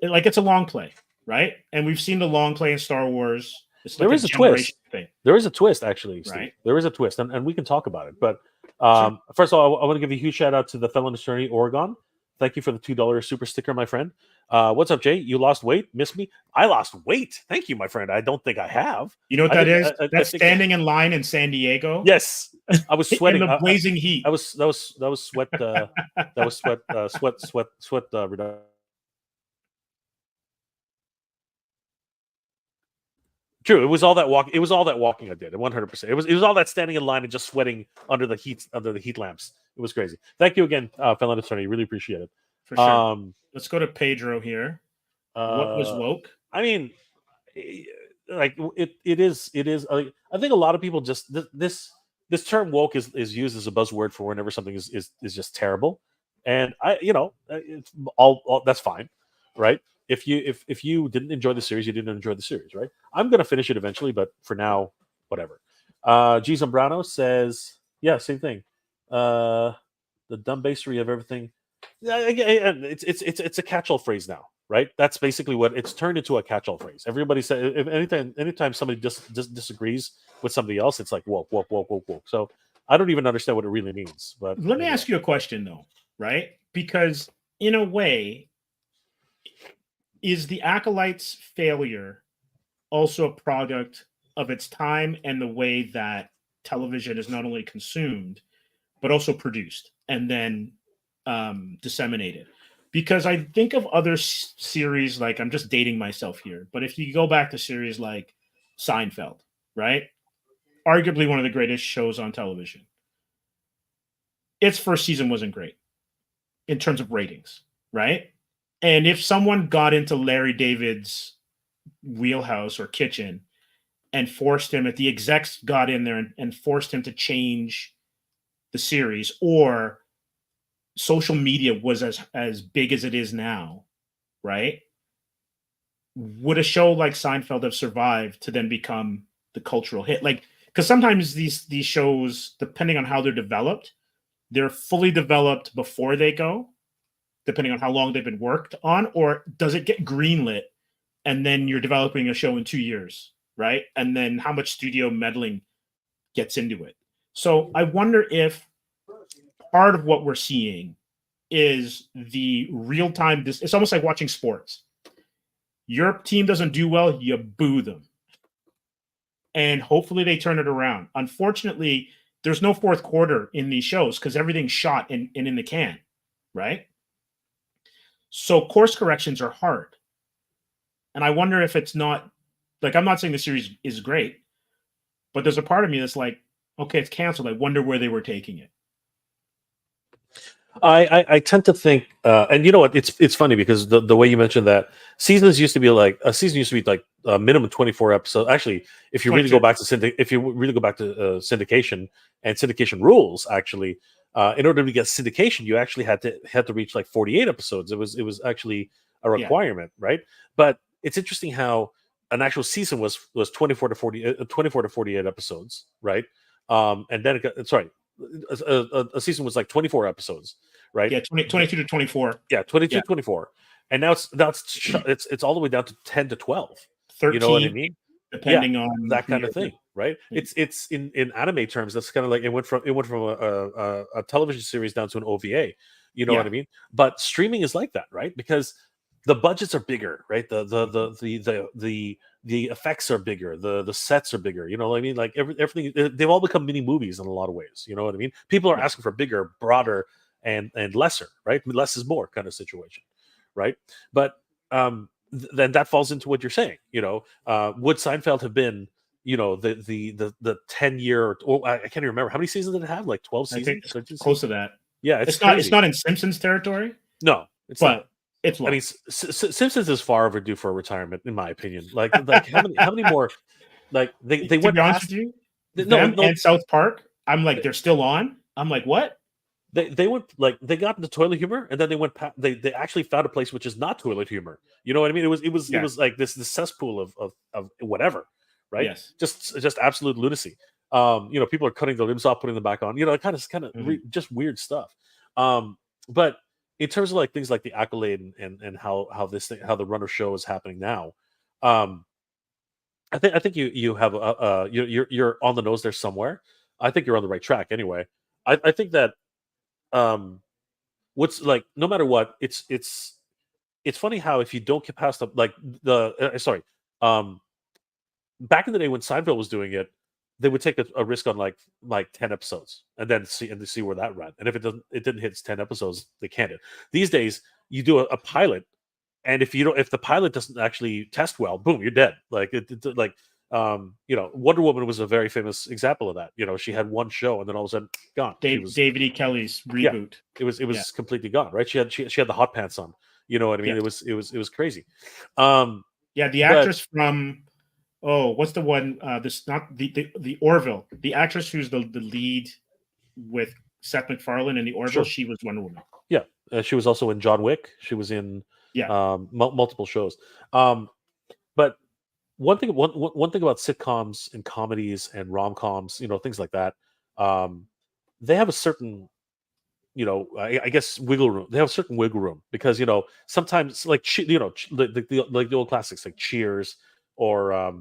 It's a long play, right? And we've seen the long play in Star Wars. It's like There is a generation twist. thing. There is a twist, actually, Steve. Right. There is a twist, and we can talk about it. But Sure. first of all, I want to give a huge shout out to the felon attorney Oregon. Thank you for the $2 super sticker, my friend. What's up, Jay? You lost weight? Missed me? I lost weight. Thank you, my friend. I don't think I have. You know what that is? That's standing in line in San Diego. Yes, I was sweating in the blazing heat. That was sweat. That was sweat reduction. True, it was all that walk. It was all that walking I did. 100%. It was all that standing in line and just sweating under the heat lamps. It was crazy. Thank you again, felon attorney. Really appreciate it. For sure. Let's go to Pedro here. What was woke? I mean, like it is. I think a lot of people just this term woke is used as a buzzword for whenever something is just terrible, and it's all that's fine, right? If you didn't enjoy the series, you didn't enjoy the series, right? I'm gonna finish it eventually, but for now, whatever. G. Zambrano says, yeah, same thing. The dumb basery of everything. Yeah, it's a catch-all phrase now, right? That's basically what it's turned into, a catch-all phrase. Everybody says, if anytime somebody just disagrees with somebody else, it's like woke. So I don't even understand what it really means. But let me ask you a question though, right? Because in a way, is the Acolyte's failure also a product of its time and the way that television is not only consumed, but also produced and then disseminated? Because I think of other series, like, I'm just dating myself here, but if you go back to series like Seinfeld, right? Arguably one of the greatest shows on television. Its first season wasn't great in terms of ratings, right? And if someone got into Larry David's wheelhouse or kitchen and forced him, if the execs got in there and forced him to change the series, or social media was as big as it is now, right? Would a show like Seinfeld have survived to then become the cultural hit? Like, because sometimes these shows, depending on how they're developed, they're fully developed before they go, depending on how long they've been worked on, or does it get greenlit and then you're developing a show in 2 years, right? And then how much studio meddling gets into it. So I wonder if part of what we're seeing is the real-time, it's almost like watching sports. Your team doesn't do well, you boo them. And hopefully they turn it around. Unfortunately, there's no fourth quarter in these shows because everything's shot and in the can, right? So course corrections are hard. And I wonder if it's not, like, I'm not saying the series is great, but there's a part of me that's like, okay, it's canceled. I wonder where they were taking it. I tend to think, and you know what? It's funny because the way you mentioned that seasons used to be like a season used to be like a minimum 24 episodes. Actually, if you really go back to syndication and syndication rules, actually, in order to get syndication, you actually had to reach like 48 episodes. It was actually a requirement, right? But it's interesting how an actual season was 24 to 48 episodes, right? And then a season was like 24 episodes, right? Yeah, 22 to 24. Yeah, 22 to 24. And now it's all the way down to 10 to 12. 13, you know what I mean? Depending on that kind of thing, right? Yeah. It's in anime terms, that's kind of like it went from a television series down to an OVA. You know what I mean? But streaming is like that, right? Because the budgets are bigger, right? The effects are bigger, the sets are bigger. You know what I mean? Like everything, they've all become mini movies in a lot of ways. You know what I mean? People are asking for bigger, broader, and lesser, right? Less is more kind of situation, right? But then that falls into what you're saying. You know, would Seinfeld have been, you know, the 10-year? I can't even remember how many seasons did it have? Like 12 seasons? I think close to that. Yeah, it's not in Simpsons territory. No, it's not. It's long. I mean, Simpsons is far overdue for a retirement, in my opinion. Like how many more? Like they to went be honest past, with you, and South Park. I'm like, they're still on. I'm like, what? They went, like, they got into toilet humor, and then they went past, they actually found a place which is not toilet humor. You know what I mean? It was like this cesspool of whatever, right? Yes. Just absolute lunacy. You know, people are cutting their limbs off, putting them back on. You know, kind of just weird stuff. But in terms of like things like the Acolyte and how the Runner show is happening now, I think you have you're on the nose there somewhere. I think you're on the right track anyway. I think that what's like, no matter what, it's funny how if you don't get past back in the day when Seinfeld was doing it, they would take a risk on like 10 episodes and then see where that ran. And if it didn't hit 10 episodes, they can't hit. These days, you do a pilot, and if the pilot doesn't actually test well, boom, you're dead. Like you know, Wonder Woman was a very famous example of that. You know, she had one show and then all of a sudden gone. David E. Kelly's reboot. Yeah, it was completely gone, right? She had the hot pants on. You know what I mean? Yeah. It was crazy. The actress from what's the one? This not the Orville. The actress who's the lead with Seth MacFarlane in the Orville. Sure. She was Wonder Woman. Yeah, she was also in John Wick. She was in multiple shows. But one thing about sitcoms and comedies and rom-coms, you know, things like that, they have a certain, you know, I guess wiggle room. They have a certain wiggle room because, you know, sometimes like, you know, the old classics like Cheers or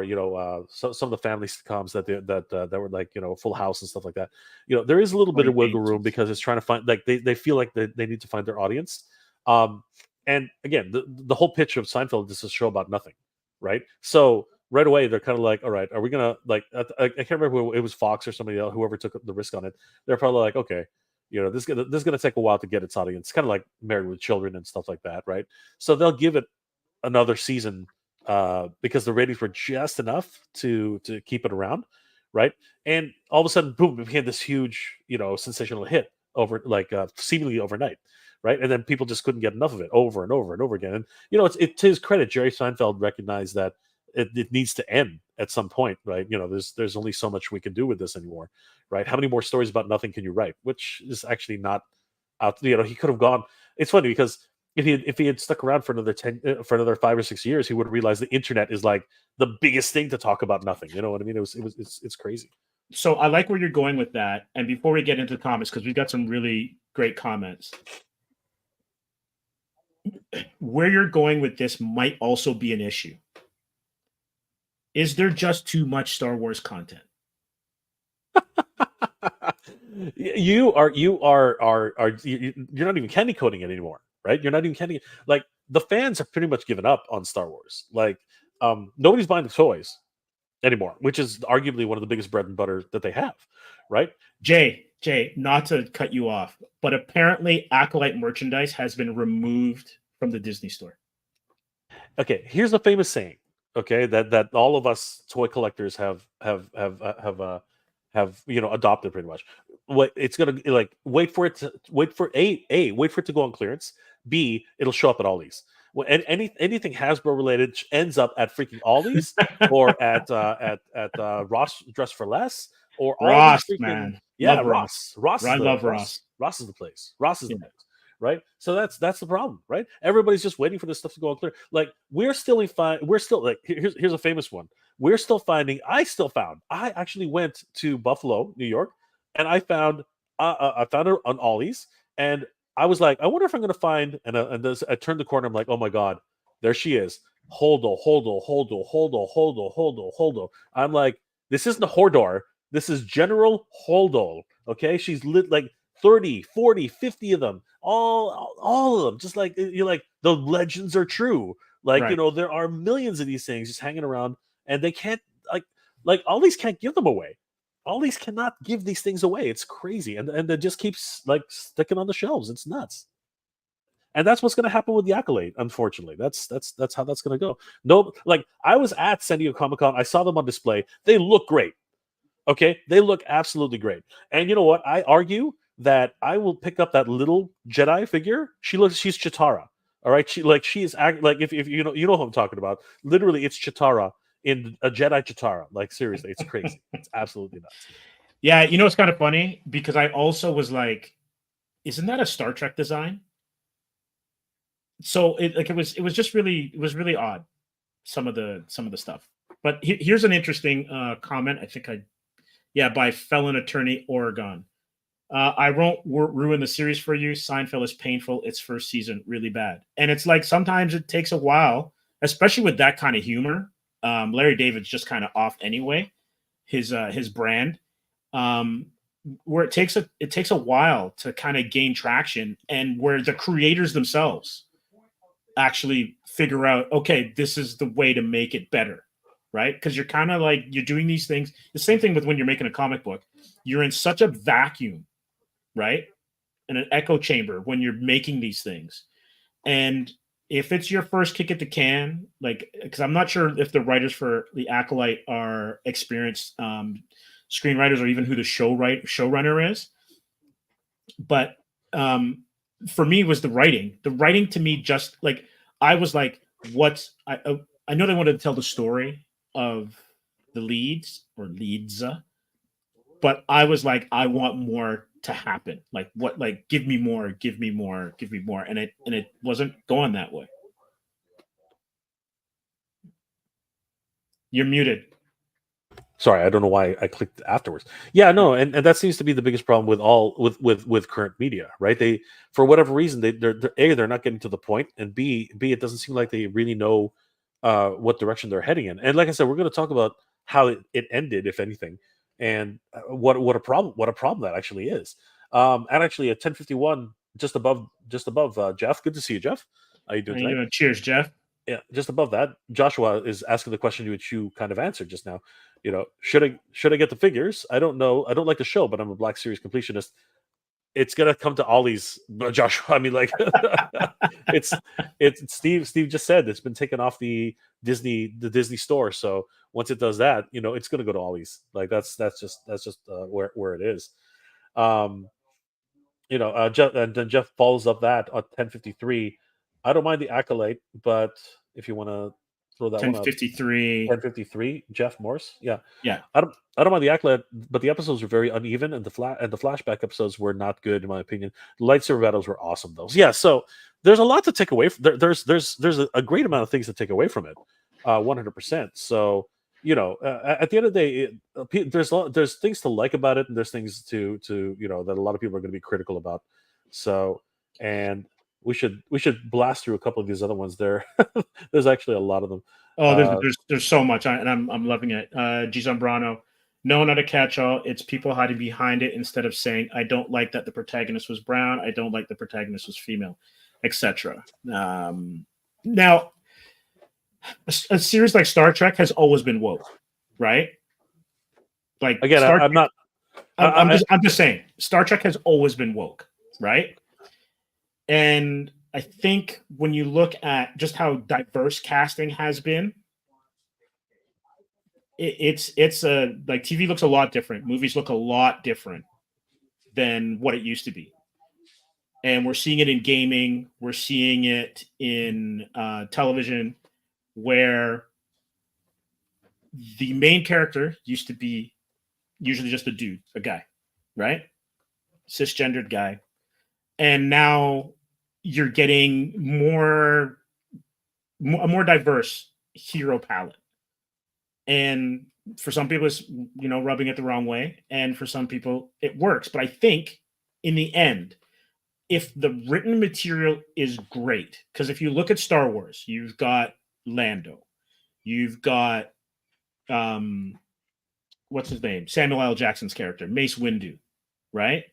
you know, some of the family sitcoms that were like, you know, Full House and stuff like that. You know, there is a little bit of wiggle room because it's trying to find, like, they feel like they need to find their audience. And again, the whole pitch of Seinfeld is a show about nothing, right? So right away they're kind of like, all right, are we gonna, like, I can't remember who it was, Fox or somebody else, whoever took the risk on it. They're probably like, okay, you know, this is gonna take a while to get its audience, kind of like Married with Children and stuff like that, right? So they'll give it another season because the ratings were just enough to keep it around, right? And all of a sudden, boom, it became this huge, you know, sensational hit over, like, seemingly overnight, right? And then people just couldn't get enough of it over and over and over again. And, you know, it's to his credit, Jerry Seinfeld recognized that it needs to end at some point, right? You know, there's only so much we can do with this anymore, right? How many more stories about nothing can you write? Which is actually not out. You know, he could have gone. It's funny because if he had stuck around for another 5 or 6 years, he would have realized the internet is like the biggest thing to talk about nothing. You know what I mean? It's crazy. So I like where you're going with that. And before we get into the comments, because we've got some really great comments, where you're going with this might also be an issue. Is there just too much Star Wars content? You're not even candy coating it anymore, right? You're not even candy. Like, the fans have pretty much given up on Star Wars. Like, nobody's buying the toys anymore, which is arguably one of the biggest bread and butter that they have, right? Jay, not to cut you off, but apparently Acolyte merchandise has been removed from the Disney store. Okay, here's a famous saying. Okay, that all of us toy collectors have adopted pretty much. What it's gonna like wait for it to go on clearance. B, it'll show up at Ollie's. Well, anything Hasbro related ends up at freaking Ollie's or at Ross Dress for Less or Ross, all man. Yeah, love Ross. I love Ross. Ross is the place. Ross is the place. Right, so that's the problem, right? Everybody's just waiting for this stuff to go on clear. Like we're still like here's a famous one. I actually went to Buffalo, New York, and I found her on Ollie's, and I was like, I wonder if I'm going to find, I turned the corner, I'm like, oh my god, there she is. Holdo. I'm like, this isn't a Hordor, this is General Holdo. Okay, she's lit like 30, 40, 50 of them, all of them, just like you're like the legends are true. Like, right. There are millions of these things just hanging around, and they can't like all these can't give them away. All these cannot give these things away. It's crazy, and it just keeps like sticking on the shelves. It's nuts, and that's what's going to happen with the Acolyte. Unfortunately, that's how that's going to go. No, like I was at San Diego Comic-Con. I saw them on display. They look great. Okay, they look absolutely great. And you know what? I argue that I will pick up that little Jedi figure. She's Chitara. All right, she's like if you know who I'm talking about. Literally, it's Chitara in a Jedi Chitara. Like seriously, it's crazy. It's absolutely nuts. Yeah, it's kind of funny because I also was like, isn't that a Star Trek design? So it was really odd, some of the stuff. But here's an interesting comment. I think by Felon Attorney Oregon. I won't ruin the series for you. Seinfeld is painful. Its first season really bad, and it's like sometimes it takes a while, especially with that kind of humor. Larry David's just kind of off anyway. His brand, where it takes a while to kind of gain traction, and where the creators themselves actually figure out, okay, this is the way to make it better, right? Because you're kind of like you're doing these things. The same thing with when you're making a comic book. You're in such a vacuum, right? In an echo chamber when you're making these things. And if it's your first kick at the can, like, because I'm not sure if the writers for the Acolyte are experienced screenwriters or even who the showrunner is. But for me, it was the writing. The writing to me, just like, I was like, I know they wanted to tell the story of the leads, but I was like, I want more to happen. Like what? Like give me more, and it wasn't going that way. You're muted. Sorry, I don't know why I clicked afterwards. Yeah, no, and that seems to be the biggest problem with current media, right? They, for whatever reason, they're not getting to the point, and B, it doesn't seem like they really know what direction they're heading in. And like I said, we're going to talk about how it ended, if anything, and what a problem that actually is. And actually at 10:51, just above Jeff. Good to see you, Jeff. How you doing tonight? Cheers, Jeff. Yeah, just above that, Joshua is asking the question which you kind of answered just now. Should I get the figures? I don't know. I don't like the show, but I'm a Black Series completionist. It's gonna come to Ollie's, Joshua. I mean, like, it's Steve just said it's been taken off the Disney store. So once it does that, it's gonna go to Ollie's. Like that's just where it is. Jeff, and then Jeff follows up that at 10:53. I don't mind the Acolyte, but if you want to throw that 10:53. 10:53. Jeff Morse. Yeah. Yeah. I don't mind the Acolyte, but the episodes were very uneven, and the flashback episodes were not good in my opinion. The lightsaber battles were awesome though. Yeah. So there's a lot to take away from. There's a great amount of things to take away from it. 100%. So at the end of the day, there's things to like about it, and there's things to that a lot of people are going to be critical about. So, and we should blast through a couple of these other ones. There's actually a lot of them. Oh, there's so much, and I'm loving it. G. Zambrano, no, not a catch-all. It's people hiding behind it instead of saying, I don't like that the protagonist was brown. I don't like the protagonist was female, etc. Now, a series like Star Trek has always been woke, right? Like Again, Star I'm not. I'm just saying, Star Trek has always been woke, right? And I think when you look at just how diverse casting has been, it's like TV looks a lot different. Movies look a lot different than what it used to be. And we're seeing it in gaming. We're seeing it in television, where the main character used to be usually just a dude, a guy, right? Cisgendered guy. And now you're getting a more diverse hero palette. And for some people, it's, rubbing it the wrong way. And for some people, it works. But I think in the end, if the written material is great, because if you look at Star Wars, you've got Lando, you've got what's his name? Samuel L. Jackson's character, Mace Windu, right?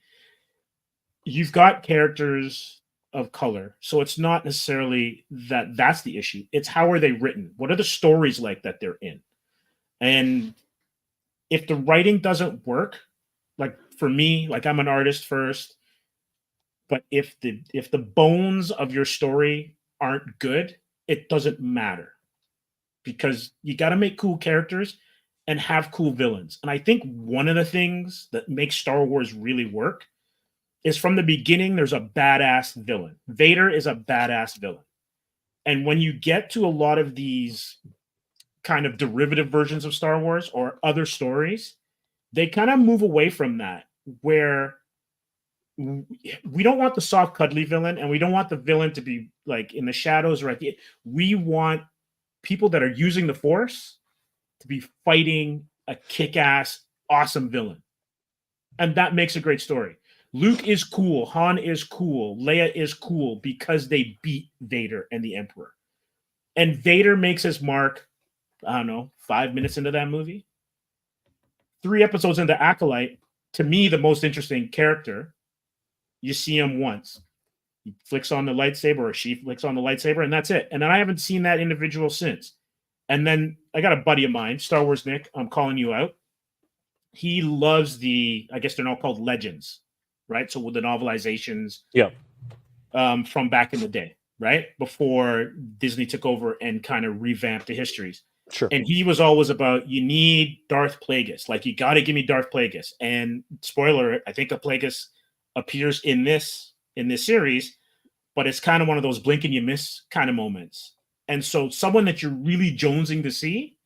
You've got characters of color. So it's not necessarily that's the issue. It's how are they written? What are the stories like that they're in? And if the writing doesn't work, like for me, like I'm an artist first, but if the bones of your story aren't good, it doesn't matter, because you got to make cool characters and have cool villains. And I think one of the things that makes Star Wars really work is from the beginning, there's a badass villain. Vader is a badass villain. And when you get to a lot of these kind of derivative versions of Star Wars or other stories, they kind of move away from that, where we don't want the soft, cuddly villain, and we don't want the villain to be like in the shadows or at the. We want people that are using the Force to be fighting a kick-ass, awesome villain, and that makes a great story. Luke is cool, Han is cool, Leia is cool because they beat Vader and the Emperor, and Vader makes his mark. I don't know, 5 minutes into that movie, 3 episodes into Acolyte. To me, the most interesting character. You see him once. He flicks on the lightsaber, or she flicks on the lightsaber, and that's it. And then I haven't seen that individual since. And then I got a buddy of mine, Star Wars Nick, I'm calling you out. He loves I guess they're now called Legends, right? So with the novelizations from back in the day, right? Before Disney took over and kind of revamped the histories. Sure. And he was always about, you need Darth Plagueis. Like, you got to give me Darth Plagueis. And spoiler, I think a Plagueis appears in this series, but it's kind of one of those blink and you miss kind of moments. And so someone that you're really jonesing to see,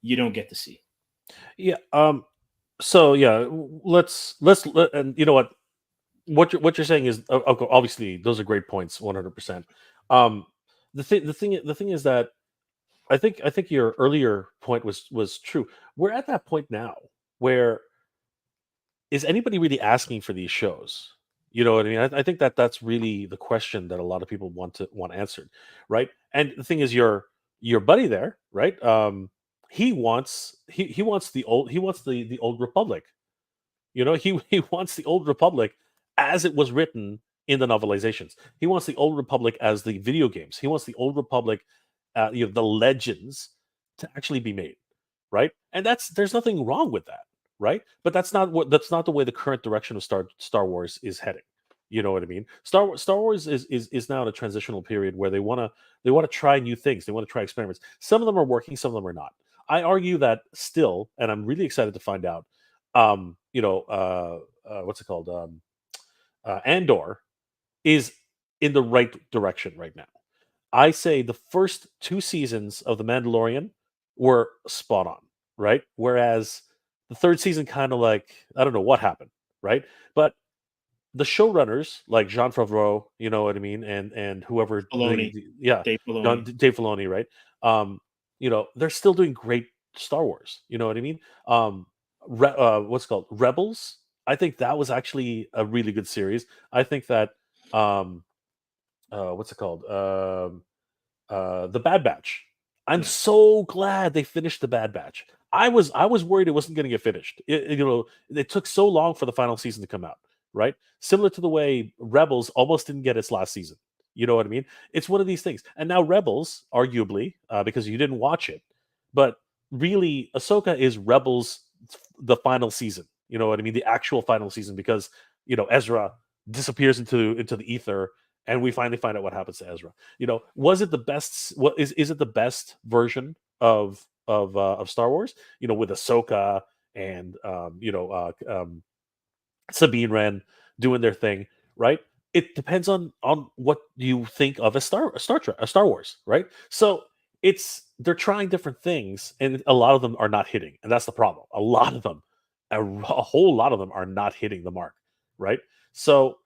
you don't get to see. Yeah. So yeah, let's and you know what you're saying is obviously those are great points, 100%. The thing is that I think your earlier point was true. We're at that point now where is anybody really asking for these shows? You know what I mean? I think that's really the question that a lot of people want answered, right? And the thing is, your buddy there, right? He wants the old Republic. You know, he wants the old Republic as it was written in the novelizations. He wants the old Republic as the video games. He wants the old Republic, the legends, to actually be made, right? And there's nothing wrong with that, right? But that's not the way the current direction of Star Wars is heading. You know what I mean? Star Wars is now in a transitional period where they want to try new things. They want to try experiments. Some of them are working, some of them are not. I argue that still, and I'm really excited to find out. What's it called? Andor is in the right direction right now. I say the first 2 seasons of The Mandalorian were spot on, right? Whereas the 3rd season kind of like, I don't know what happened, right? But the showrunners like Jean Favreau, you know what I mean, and whoever, Filoni. Dave Filoni. Dave Filoni, right? They're still doing great Star Wars. You know what I mean? What's it called? Rebels. I think that was actually a really good series. I think that what's it called? The Bad Batch. I'm so glad they finished the Bad Batch. I was worried it wasn't going to get finished. It took so long for the final season to come out, right? Similar to the way Rebels almost didn't get its last season. You know what I mean? It's one of these things. And now Rebels, arguably, because you didn't watch it, but really, Ahsoka is Rebels the final season. You know what I mean? The actual final season, because Ezra disappears into the ether, and we finally find out what happens to Ezra. Was it the best? What is it the best version of Star Wars? With Ahsoka and Sabine Wren doing their thing, right? It depends on what you think of a Star Wars, right? So they're trying different things, and a lot of them are not hitting, and that's the problem. A lot of them, a whole lot of them, are not hitting the mark, right? So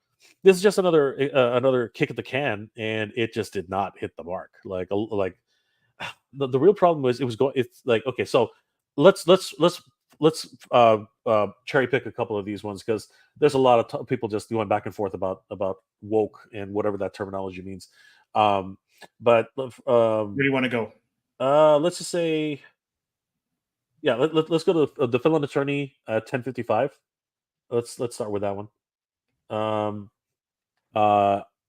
this is just another kick at the can, and it just did not hit the mark. Like the real problem was it's like, okay, so let's cherry pick a couple of these ones, because there's a lot of people just going back and forth about woke and whatever that terminology means. But where do you want to go? Let's just say, yeah, let's go to the Villain Attorney at 10:55. Let's start with that one.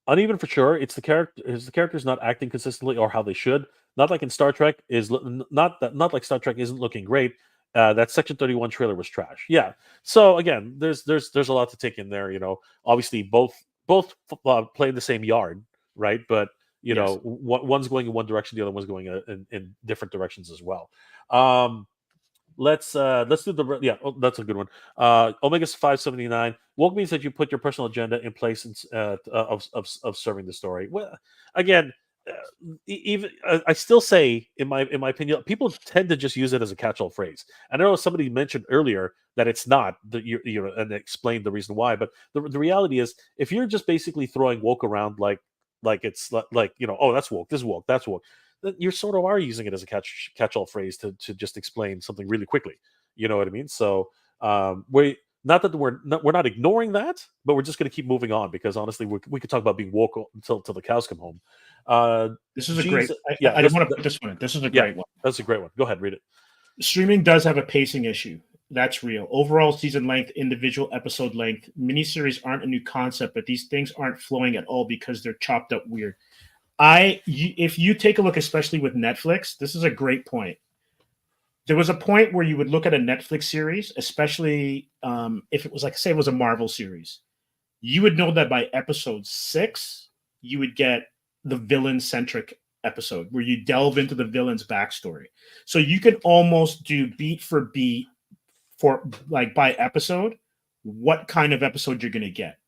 Uneven for sure. It's the characters not acting consistently or how they should. Not like in Star Trek not like Star Trek isn't looking great. That Section 31 trailer was trash. Yeah. So again, there's a lot to take in there. Obviously both play in the same yard, right? But Yes. one's going in one direction, the other one's going in different directions as well. Let's do that's a good one. Omega's 579. Woke means that you put your personal agenda in place of serving the story. Well, again, even I still say, in my opinion, people tend to just use it as a catch-all phrase. And I know somebody mentioned earlier that it's not, that and explained the reason why. But the reality is, if you're just basically throwing woke around like it's like oh, that's woke, this is woke, that's woke, then you sort of are using it as a catch-all phrase to just explain something really quickly. You know what I mean? So we're not ignoring that, but we're just going to keep moving on, because honestly, we could talk about being woke until the cows come home. This is a great. I don't want to put this one in. This is a great one. That's a great one. Go ahead, read it. Streaming does have a pacing issue. That's real. Overall season length, individual episode length, miniseries aren't a new concept, but these things aren't flowing at all because they're chopped up weird. If you take a look, especially with Netflix, this is a great point. There was a point where you would look at a Netflix series, especially if it was like, say it was a Marvel series, you would know that by episode 6, you would get the villain-centric episode where you delve into the villain's backstory. So you can almost do beat for beat for like by episode, what kind of episode you're going to get.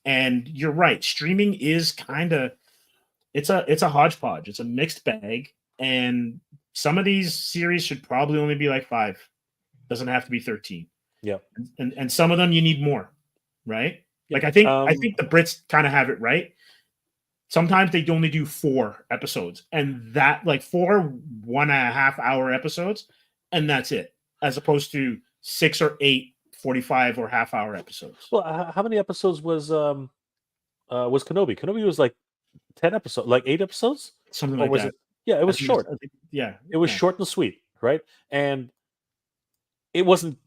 And you're right. Streaming is kind of, it's a hodgepodge. It's a mixed bag. And some of these series should probably only be like 5. Doesn't have to be 13. Yeah. And some of them you need more, right? Like I think the Brits kind of have it right. Sometimes they only do 4 episodes, and that like 4 1.5 hour episodes, and that's it, as opposed to 6 or 8 45 or half hour episodes. Well, how many episodes was Kenobi? Kenobi was like 10 episodes, like 8 episodes, something like that. Yeah, it was short. It was short and sweet, right? And it wasn't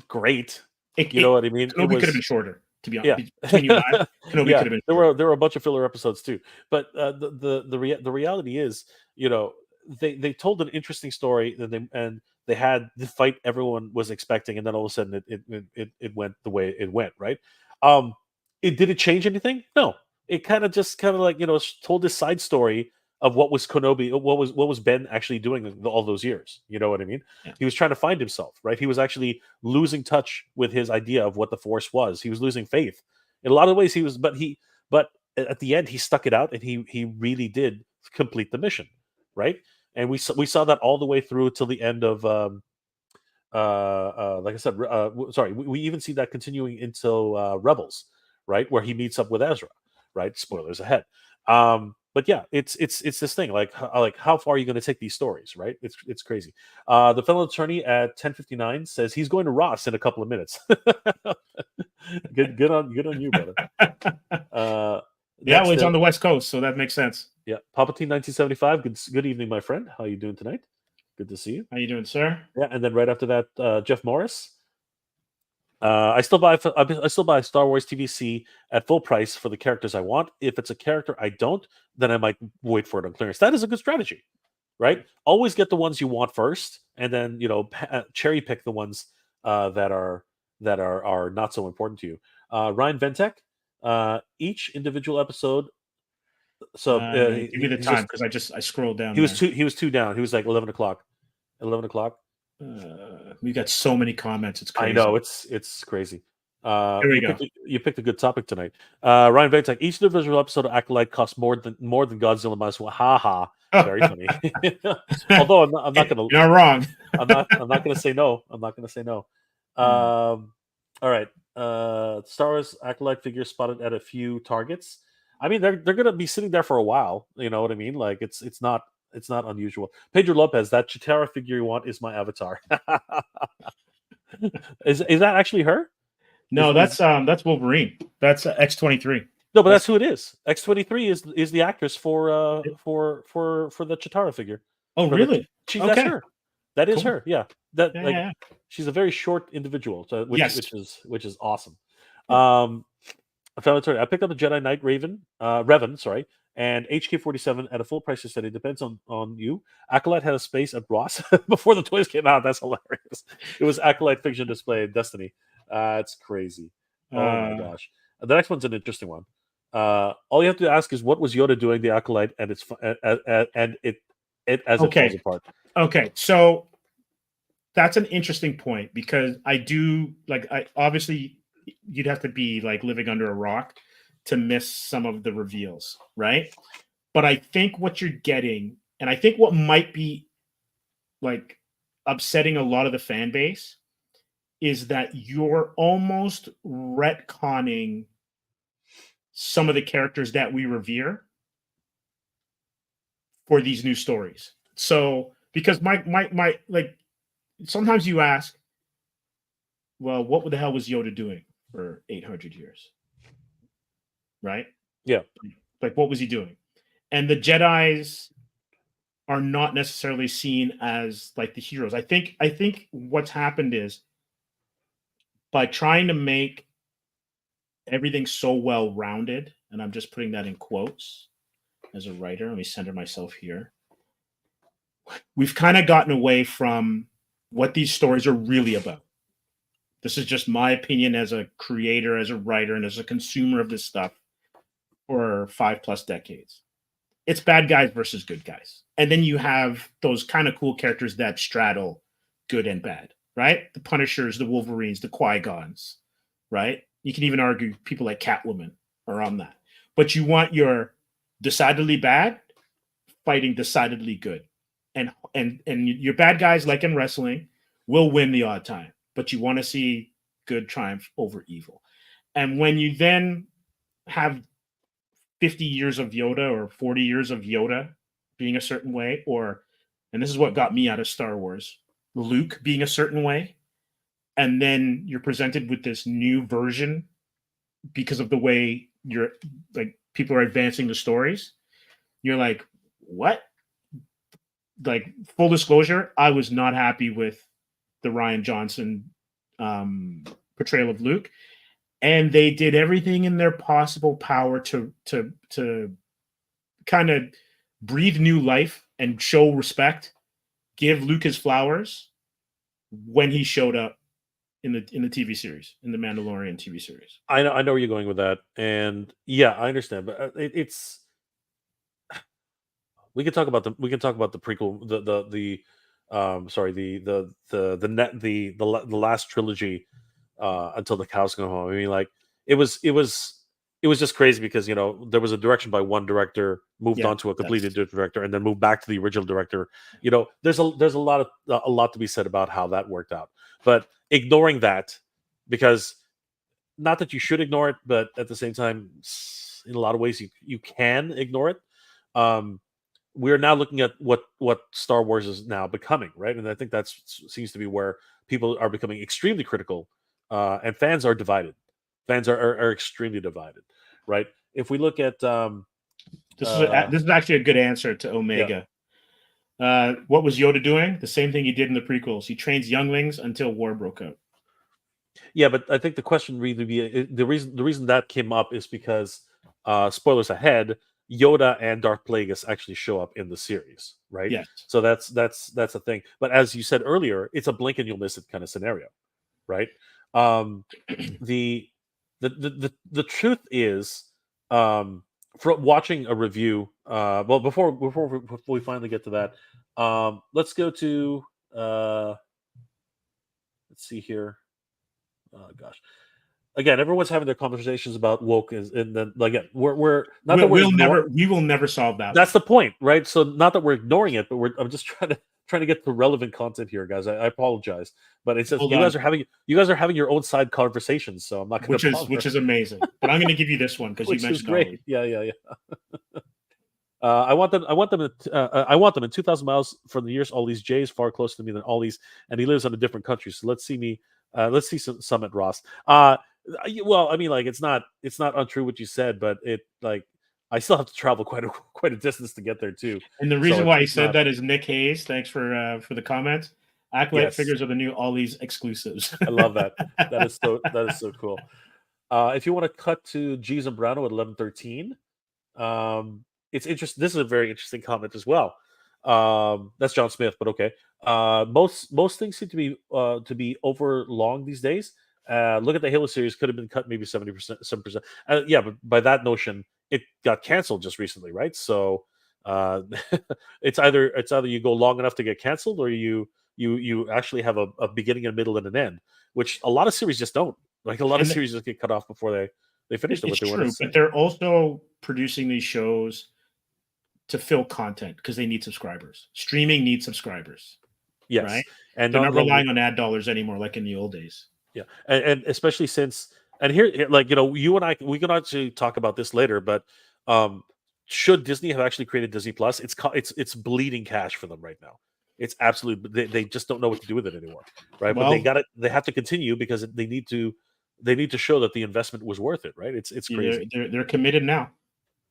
great. You know what I mean? Kenobi could have been shorter. To be honest, between you and I, Kenobi could have been. There were a bunch of filler episodes too, but the reality is, they told an interesting story, and they had the fight everyone was expecting, and then all of a sudden it went the way it went, right? Did it change anything? No. It kind of like told this side story of what was Kenobi, what was Ben actually doing all those years. You know what I mean? Yeah. He was trying to find himself, right? He was actually losing touch with his idea of what the Force was. He was losing faith in a lot of ways. But at the end he stuck it out, and he really did complete the mission, right? And we saw that all the way through till the end of like I said, we even see that continuing until Rebels, right, where he meets up with Ezra, right? Spoilers ahead. But yeah, it's this thing like how far are you going to take these stories, right? It's crazy. The fellow attorney at 10:59 says he's going to Ross in a couple of minutes. good on you, brother. Yeah, well, it's on the West Coast, so that makes sense. Yeah, Palpatine 1975. Good evening, my friend. How are you doing tonight? Good to see you. How you doing, sir? Yeah, and then right after that, Jeff Morris. I still buy Star Wars TVC at full price for the characters I want. If it's a character I don't, then I might wait for it on clearance. That is a good strategy, right? Always get the ones you want first, and then cherry pick the ones that are not so important to you. Ryan Ventek, each individual episode. So give me the time because I scrolled down. He was two down. He was like 11 o'clock. 11 o'clock. We got so many comments. It's crazy. I know it's crazy. Here we go. You picked a good topic tonight. Ryan Ventek, each individual episode of Acolyte costs more than Godzilla minus one. Ha ha. Very funny. Although I'm not gonna. You're not wrong. I'm not gonna say no. I'm not gonna say no. All right. Star Wars Acolyte figures spotted at a few Targets. I mean, they're gonna be sitting there for a while. You know what I mean? Like it's not unusual. Pedro Lopez, that Chitara figure you want is my avatar. Is that actually her? No, that's Wolverine. That's X-23. No, but that's who it is. X-23 is the actress for the Chitara figure. Oh, really? That's her. That is her. Yeah. Yeah. She's a very short individual, so which is awesome. I picked up a Jedi Knight Revan, sorry, and HK-47 at a full price instead. It depends on you. Acolyte had a space at Ross before the toys came out. That's hilarious. It was Acolyte Fiction Display in Destiny. It's crazy. Oh my gosh. The next one's an interesting one. All you have to ask is what was Yoda doing the Acolyte and it falls apart. Okay, so that's an interesting point because obviously you'd have to be like living under a rock to miss some of the reveals, right? But I think what you're getting, and I think what might be like upsetting a lot of the fan base, is that you're almost retconning some of the characters that we revere for these new stories. So because my like sometimes you ask, well, what the hell was Yoda doing for 800 years? Right? Yeah. Like, what was he doing? And the Jedis are not necessarily seen as like the heroes. I think what's happened is by trying to make everything so well-rounded, and I'm just putting that in quotes as a writer. Let me center myself here. We've kind of gotten away from what these stories are really about. This is just my opinion as a creator, as a writer, and as a consumer of this stuff for 5+ decades. It's bad guys versus good guys. And then you have those kind of cool characters that straddle good and bad, right? The Punishers, the Wolverines, the Qui-Gons, right? You can even argue people like Catwoman are on that. But you want your decidedly bad fighting decidedly good. And your bad guys, like in wrestling, will win the odd time. But you want to see good triumph over evil. And when you then have 50 years of Yoda or 40 years of Yoda being a certain way, and this is what got me out of Star Wars, Luke being a certain way, and then you're presented with this new version because of the way you're like people are advancing the stories, you're like, what? Like, full disclosure, I was not happy with the Rian Johnson portrayal of Luke, and they did everything in their possible power to kind of breathe new life and show respect, give Luke his flowers when he showed up in the TV series, in the Mandalorian TV series. I know where you're going with that, and yeah, I understand, but it's. We can talk about the prequel, the last trilogy, until the cows come home. I mean, like it was just crazy because there was a direction by one director, moved on to a completely different director, and then moved back to the original director. There's a lot to be said about how that worked out. But ignoring that, because not that you should ignore it, but at the same time, in a lot of ways you can ignore it. We're now looking at what Star Wars is now becoming, right? And I think that seems to be where people are becoming extremely critical, and fans are divided. Fans are extremely divided, right? If we look at this is actually a good answer to Omega. What was Yoda doing? The same thing he did in the prequels. He trains younglings until war broke out. Yeah, but I think the question really be the reason that came up is because spoilers ahead, Yoda and Darth Plagueis actually show up in the series, right? Yes. So that's a thing. But as you said earlier, it's a blink and you'll miss it kind of scenario, right? Um, the the truth is, from watching a review. Well, before we finally get to that, let's go to let's see here. Oh gosh. Again, everyone's having their conversations about woke, and then again, we're not that We will never solve that. that's the point, right? So not that we're ignoring it, but I'm just trying to get the relevant content here, guys. I apologize, but it's just Hold you on. guys are having your own side conversations, so I'm not going to which is amazing. But I'm going to give you this one because you which is mentioned great. Ollie. Yeah. I want them in 2,000 miles from the nearest Ollie's. Jay is far closer to me than Ollie's, and he lives in a different country. So let's see some at Ross. Well, I mean, like it's not untrue what you said, but I still have to travel quite a distance to get there too. And the reason why he said that is Nick Hayes. Thanks for the comments. Acolyte figures are the new Ollie's exclusives. I love that. That is so cool. If you want to cut to G's and Brano at 11:13, it's interesting. This is a very interesting comment as well. That's John Smith, but okay. Most things seem to be over long these days. Look at the Halo series; could have been cut maybe 70%, 7%. Yeah, but by that notion, it got canceled just recently, right? So it's either you go long enough to get canceled, or you actually have a beginning, a middle, and an end, which a lot of series just don't. Like a lot of series just get cut off before they finish what they want to say. But they're also producing these shows to fill content because they need subscribers. Streaming needs subscribers. Yes, right? And they're not relying on ad dollars anymore like in the old days. Yeah, and especially since, and here, like, you and I, we can actually talk about this later, but should Disney have actually created Disney Plus? It's bleeding cash for them right now. It's absolutely, they just don't know what to do with it anymore, right? Well, but they have to continue because they need to show that the investment was worth it, right? It's crazy. They're committed now.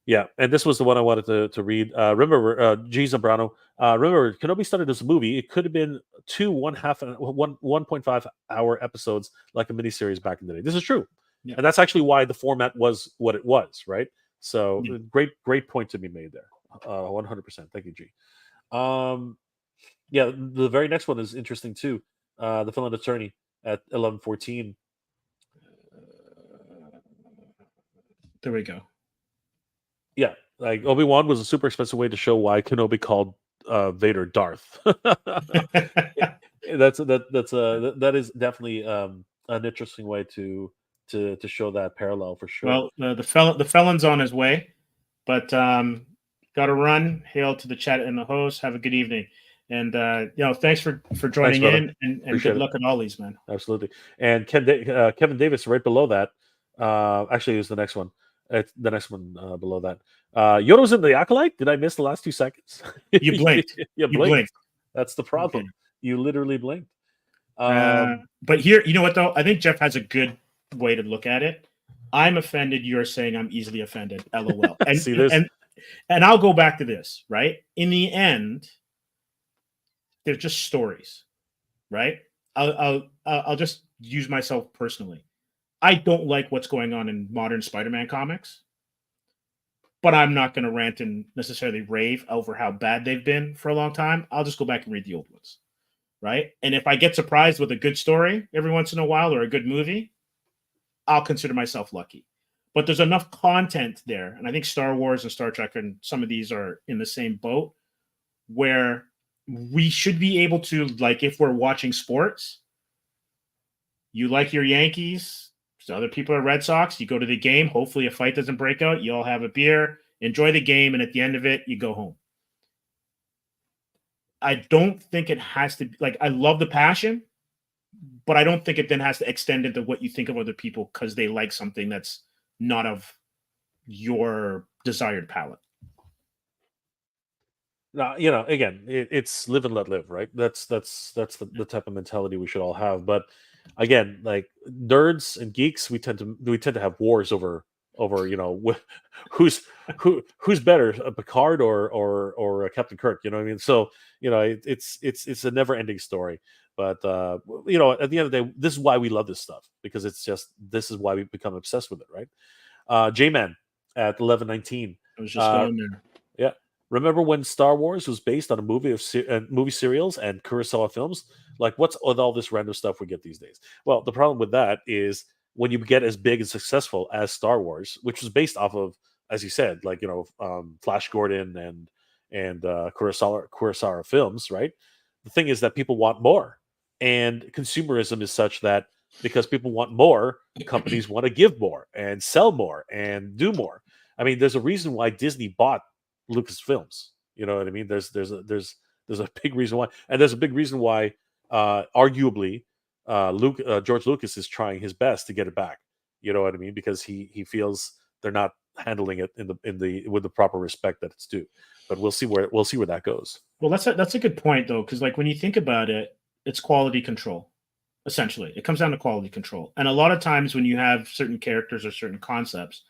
Yeah, and this was the one I wanted to read. Remember, G. Zambrano. Remember, Kenobi started as a movie. It could have been 1.5 hour episodes, like a miniseries back in the day. This is true, and that's actually why the format was what it was, right? So, great point to be made there. 100%. Thank you, G. Yeah, the very next one is interesting too. The Villain Attorney at 11:14. There we go. Yeah, like Obi-Wan was a super expensive way to show why Kenobi called Vader Darth. That is definitely an interesting way to show that parallel for sure. Well, the felon's on his way, but got to run. Hail to the chat and the host. Have a good evening, and thanks for joining in, and good luck on all these, man. Absolutely. And Kevin Davis right below that. Actually, it was the next one. It's the next one below that. Yoda was in the Acolyte. Did I miss the last 2 seconds? You blinked. You blinked. That's the problem. Okay. You literally blinked. But here, you know what though? I think Jeff has a good way to look at it. I'm offended. You're saying I'm easily offended. LOL. And see this? And I'll go back to this. Right. In the end, they're just stories. Right. I'll just use myself personally. I don't like what's going on in modern Spider-Man comics, but I'm not going to rant and necessarily rave over how bad they've been for a long time. I'll just go back and read the old ones, right? And if I get surprised with a good story every once in a while or a good movie, I'll consider myself lucky. But there's enough content there, and I think Star Wars and Star Trek and some of these are in the same boat, where we should be able to, like, if we're watching sports, you like your Yankees, so other people are Red Sox. You go to the game. Hopefully a fight doesn't break out. You all have a beer, enjoy the game, and at the end of it, you go home. I don't think it has to, like, I love the passion, but I don't think it then has to extend into what you think of other people because they like something that's not of your desired palate. Now, again, it's live and let live, right? That's the type of mentality we should all have. But again, like nerds and geeks, we tend to have wars over who's better, a Picard or a Captain Kirk. You know what I mean? So it's a never ending story. But you know, at the end of the day, this is why we love this stuff, because this is why we become obsessed with it, right? J-Man at 1119. I was just going there. Yeah. Remember when Star Wars was based on a movie of movie serials and Kurosawa films? Like, what's with all this random stuff we get these days? Well, the problem with that is when you get as big and successful as Star Wars, which was based off of, as you said, like, you know, Flash Gordon and Kurosawa films, right? The thing is that people want more, and consumerism is such that because people want more, companies want to give more and sell more and do more. I mean, there's a reason why Disney bought Lucasfilms. You know what I mean? There's a big reason why, and there's a big reason why, arguably, George Lucas is trying his best to get it back. You know what I mean? Because he feels they're not handling it with the proper respect that it's due. But we'll see where that goes. Well, that's a good point though, because like when you think about it, it's quality control. Essentially, it comes down to quality control, and a lot of times when you have certain characters or certain concepts.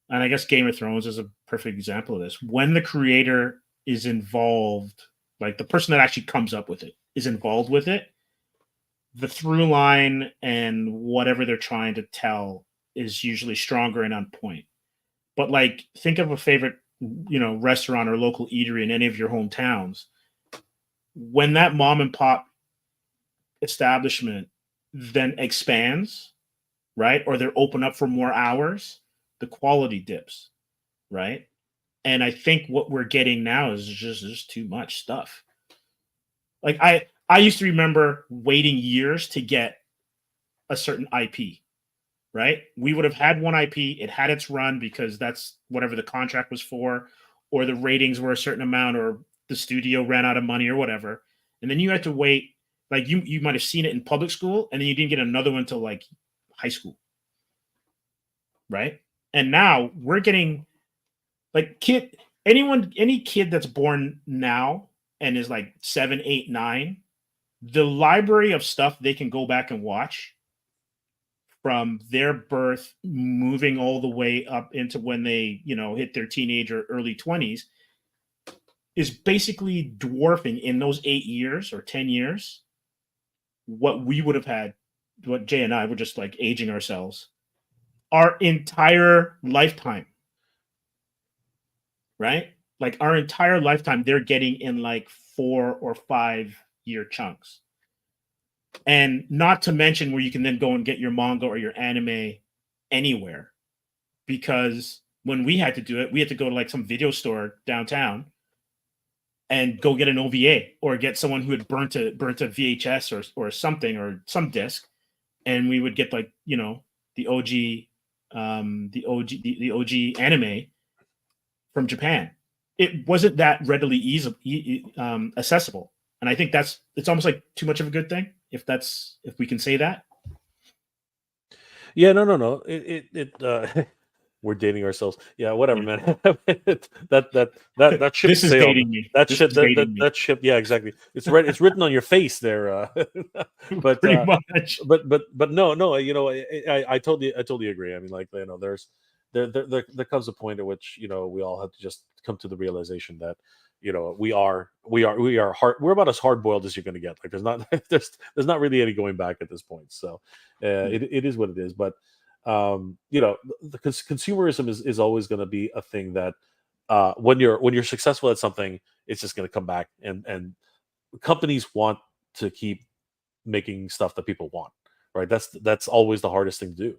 And I guess Game of Thrones is a perfect example of this. When the creator is involved, like the person that actually comes up with it is involved with it, the through line and whatever they're trying to tell is usually stronger and on point. But like, think of a favorite, you know, restaurant or local eatery in any of your hometowns. When that mom and pop establishment then expands, right? Or they're open up for more hours, the quality dips, right? And I think what we're getting now is just too much stuff. Like I used to remember waiting years to get a certain IP, right? We would have had one IP, it had its run because that's whatever the contract was for, or the ratings were a certain amount, or the studio ran out of money or whatever. And then you had to wait, like you might have seen it in public school, and then you didn't get another one until like high school, right? And now we're getting like any kid that's born now and is like 7, 8, 9, the library of stuff they can go back and watch from their birth, moving all the way up into when they, you know, hit their teenage or early 20s, is basically dwarfing in those 8 years or 10 years what we would have had, what Jay and I were just like aging ourselves. Our entire lifetime, right? Like our entire lifetime, they're getting in like 4 or 5 year chunks. And not to mention where you can then go and get your manga or your anime anywhere. Because when we had to do it, we had to go to like some video store downtown and go get an OVA or get someone who had burnt a VHS or something or some disc. And we would get like, you know, the OG anime from Japan. It wasn't that readily accessible, and I think it's almost like too much of a good thing, if we can say that. Yeah, no. We're dating ourselves. Yeah, whatever, man. that ship. This is dating me. That ship. Yeah, exactly. It's written on your face there. But pretty much. But no. You know, I totally agree. I mean, like, you know, there comes a point at which, you know, we all have to just come to the realization that, you know, we are hard. We're about as hard boiled as you're going to get. Like, there's not really any going back at this point. So it is what it is. But you know, the consumerism is always going to be a thing that when you're successful at something, it's just going to come back, and companies want to keep making stuff that people want, right? That's always the hardest thing to do,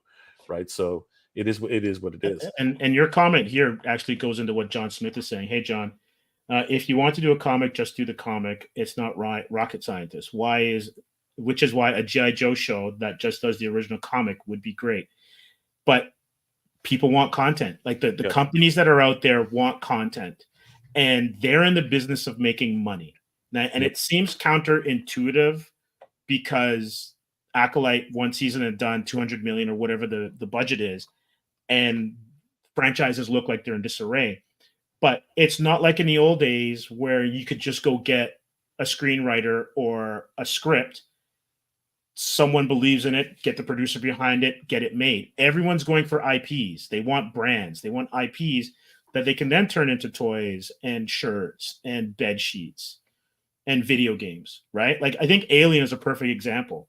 right? So it is what it is. And your comment here actually goes into what John Smith is saying. Hey, John, if you want to do a comic, just do the comic. It's not rocket scientist. Which is why a G.I. Joe show that just does the original comic would be great. But people want content. Like the companies that are out there want content, and they're in the business of making money. And it seems counterintuitive because Acolyte one season had done 200 million or whatever the budget is, and franchises look like they're in disarray. But it's not like in the old days where you could just go get a screenwriter or a script, someone believes in it, get the producer behind it, get it made. Everyone's going for IPs. They want brands. They want IPs that they can then turn into toys and shirts and bed sheets. and video games, right? Like I think Alien is a perfect example.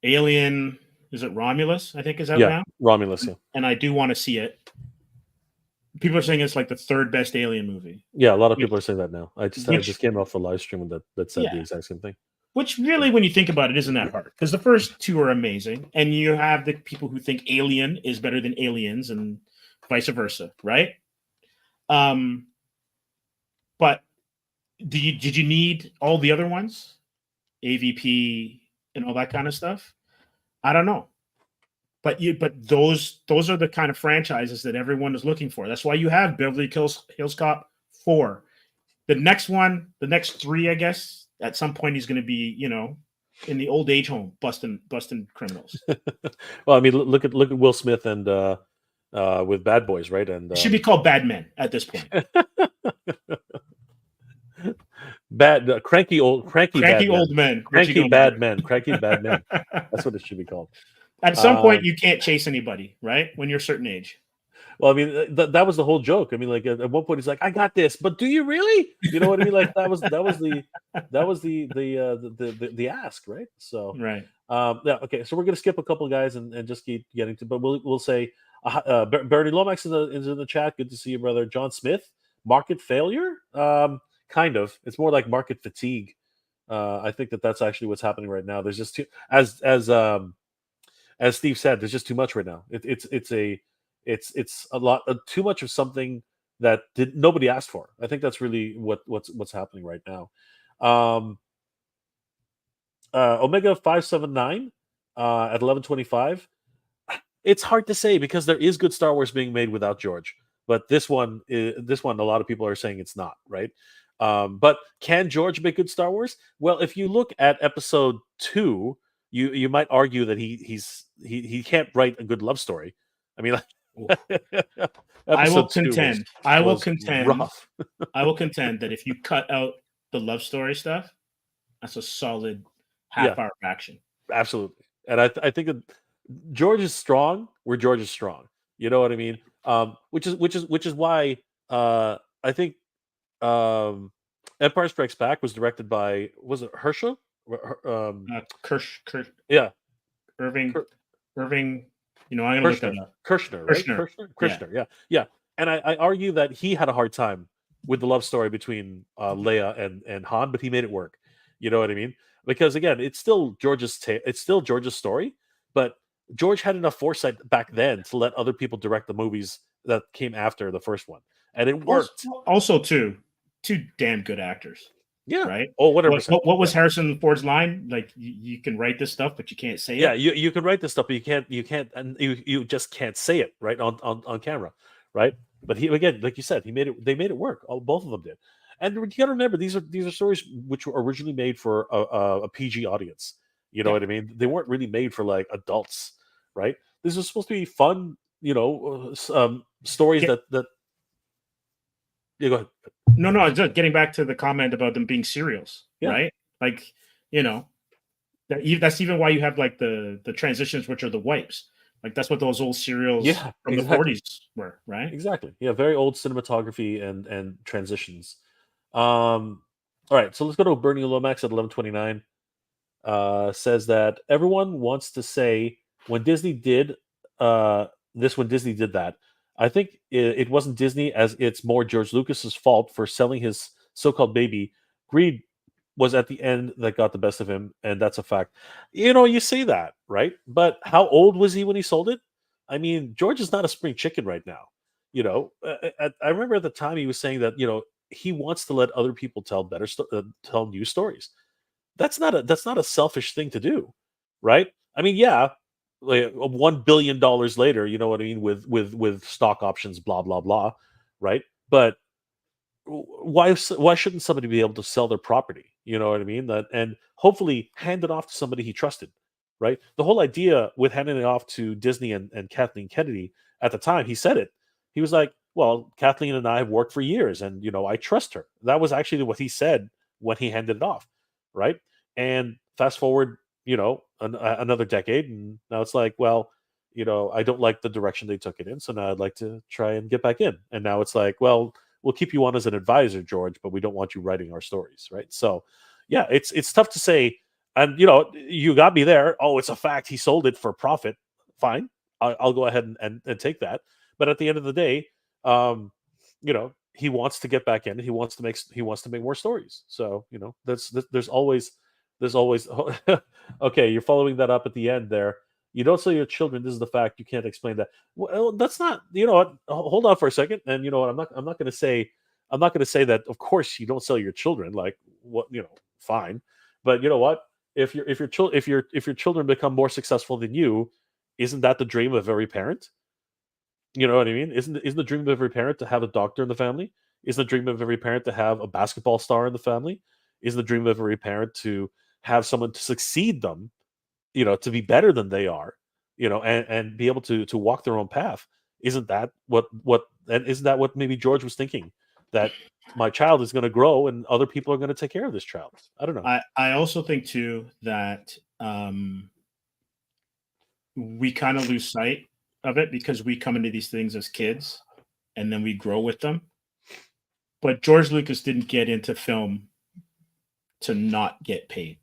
Alien, is it Romulus? I think is out now. Romulus. Yeah, and I do want to see it. People are saying it's like the third best Alien movie. yeah. A lot of people are saying that now. I just came off a live stream that said the exact same thing. Which really, when you think about it, isn't that hard because the first two are amazing, and you have the people who think Alien is better than Aliens, and vice versa, right? But did you need all the other ones, AVP and all that kind of stuff? I don't know. But those are the kind of franchises that everyone is looking for. That's why you have Beverly Hills Cop 4. The next one, the next 3, I guess, at some point he's going to be, in the old age home busting criminals. Well, I mean, look at Will Smith and with Bad Boys, right? And it should be called Bad Men at this point. Cranky old men. Cranky bad men. That's what it should be called. At some point, you can't chase anybody, right? When you're a certain age. Well, I mean, that was the whole joke. I mean, like at one point, he's like, "I got this," but do you really? You know what I mean? Like that was the ask, right? So right. Yeah. Okay. So we're gonna skip a couple of guys and just keep getting to, but we'll say Bernie Lomax is in the chat. Good to see you, brother. John Smith, market failure. Kind of. It's more like market fatigue. I think that's actually what's happening right now. There's just too, as Steve said, there's just too much right now. It's a lot too much of something that nobody asked for. I think that's really what's happening right now. Omega 579 at 11:25. It's hard to say because there is good Star Wars being made without George, but this one, a lot of people are saying it's not, right? But can George make good Star Wars? Well, if you look at Episode 2, you might argue that he can't write a good love story. I mean, I will contend that if you cut out the love story stuff, that's a solid half-hour action. Absolutely, and I think that George is strong where George is strong. You know what I mean? Which is why I think Empire Strikes Back was directed by, was it Herschel? Yeah, Irving. I'm gonna look that up. Kirshner, right? Kirshner, yeah. And I argue that he had a hard time with the love story between Leia and Han, but he made it work. You know what I mean? Because again, it's still George's story, but George had enough foresight back then to let other people direct the movies that came after the first one, and it worked. Also, two damn good actors. Yeah. Right. Oh, whatever. What was Harrison Ford's line? Like, you can write this stuff, but you can't say it. Yeah, you can write this stuff, but you can't, and you just can't say it right on camera, right? But he, again, like you said, they made it work. Both of them did. And you got to remember, these are stories which were originally made for a PG audience. You know what I mean? They weren't really made for like adults, right? This was supposed to be fun, stories that. Yeah, go ahead. No, just getting back to the comment about them being serials, right? Like, that's even why you have like the transitions, which are the wipes. Like that's what those old serials from the 40s were, right? Exactly. Yeah, very old cinematography and transitions. All right, so let's go to Bernie Lomax at 11:29. Says that everyone wants to say when Disney did this, when Disney did that. I think it wasn't Disney, as it's more George Lucas's fault for selling his so-called baby. Greed was at the end that got the best of him, and that's a fact. You say that, right? But how old was he when he sold it? I mean, George is not a spring chicken right now. I remember at the time he was saying that he wants to let other people tell tell new stories. That's not a selfish thing to do, right? I mean, yeah. Like $1 billion later, you know what I mean, with stock options, blah blah blah, right? But why shouldn't somebody be able to sell their property? You know what I mean? And hopefully hand it off to somebody he trusted, right? The whole idea with handing it off to Disney and Kathleen Kennedy at the time, he said it. He was like, "Well, Kathleen and I have worked for years, and I trust her." That was actually what he said when he handed it off, right? And fast forward, another decade, and now it's like, well, I don't like the direction they took it in, so now I'd like to try and get back in. And now it's like, well, we'll keep you on as an advisor, George, but we don't want you writing our stories, right? So, yeah, it's tough to say. And you got me there. Oh, it's a fact. He sold it for profit. Fine, I'll go ahead and take that. But at the end of the day, he wants to get back in. He wants to make more stories. So there's always okay. You're following that up at the end there. You don't sell your children. This is the fact. You can't explain that. Well, that's not. You know what? Hold on for a second. And you know what? I'm not going to say. I'm not going to say that. Of course, you don't sell your children. Like what? Fine. But you know what? If your children become more successful than you, isn't that the dream of every parent? You know what I mean? Isn't the dream of every parent to have a doctor in the family? Isn't the dream of every parent to have a basketball star in the family? Isn't the dream of every parent to have someone to succeed them, to be better than they are, and be able to walk their own path? Isn't that isn't that what maybe George was thinking? That my child is going to grow and other people are going to take care of this child. I don't know. I also think too that we kind of lose sight of it because we come into these things as kids and then we grow with them. But George Lucas didn't get into film to not get paid.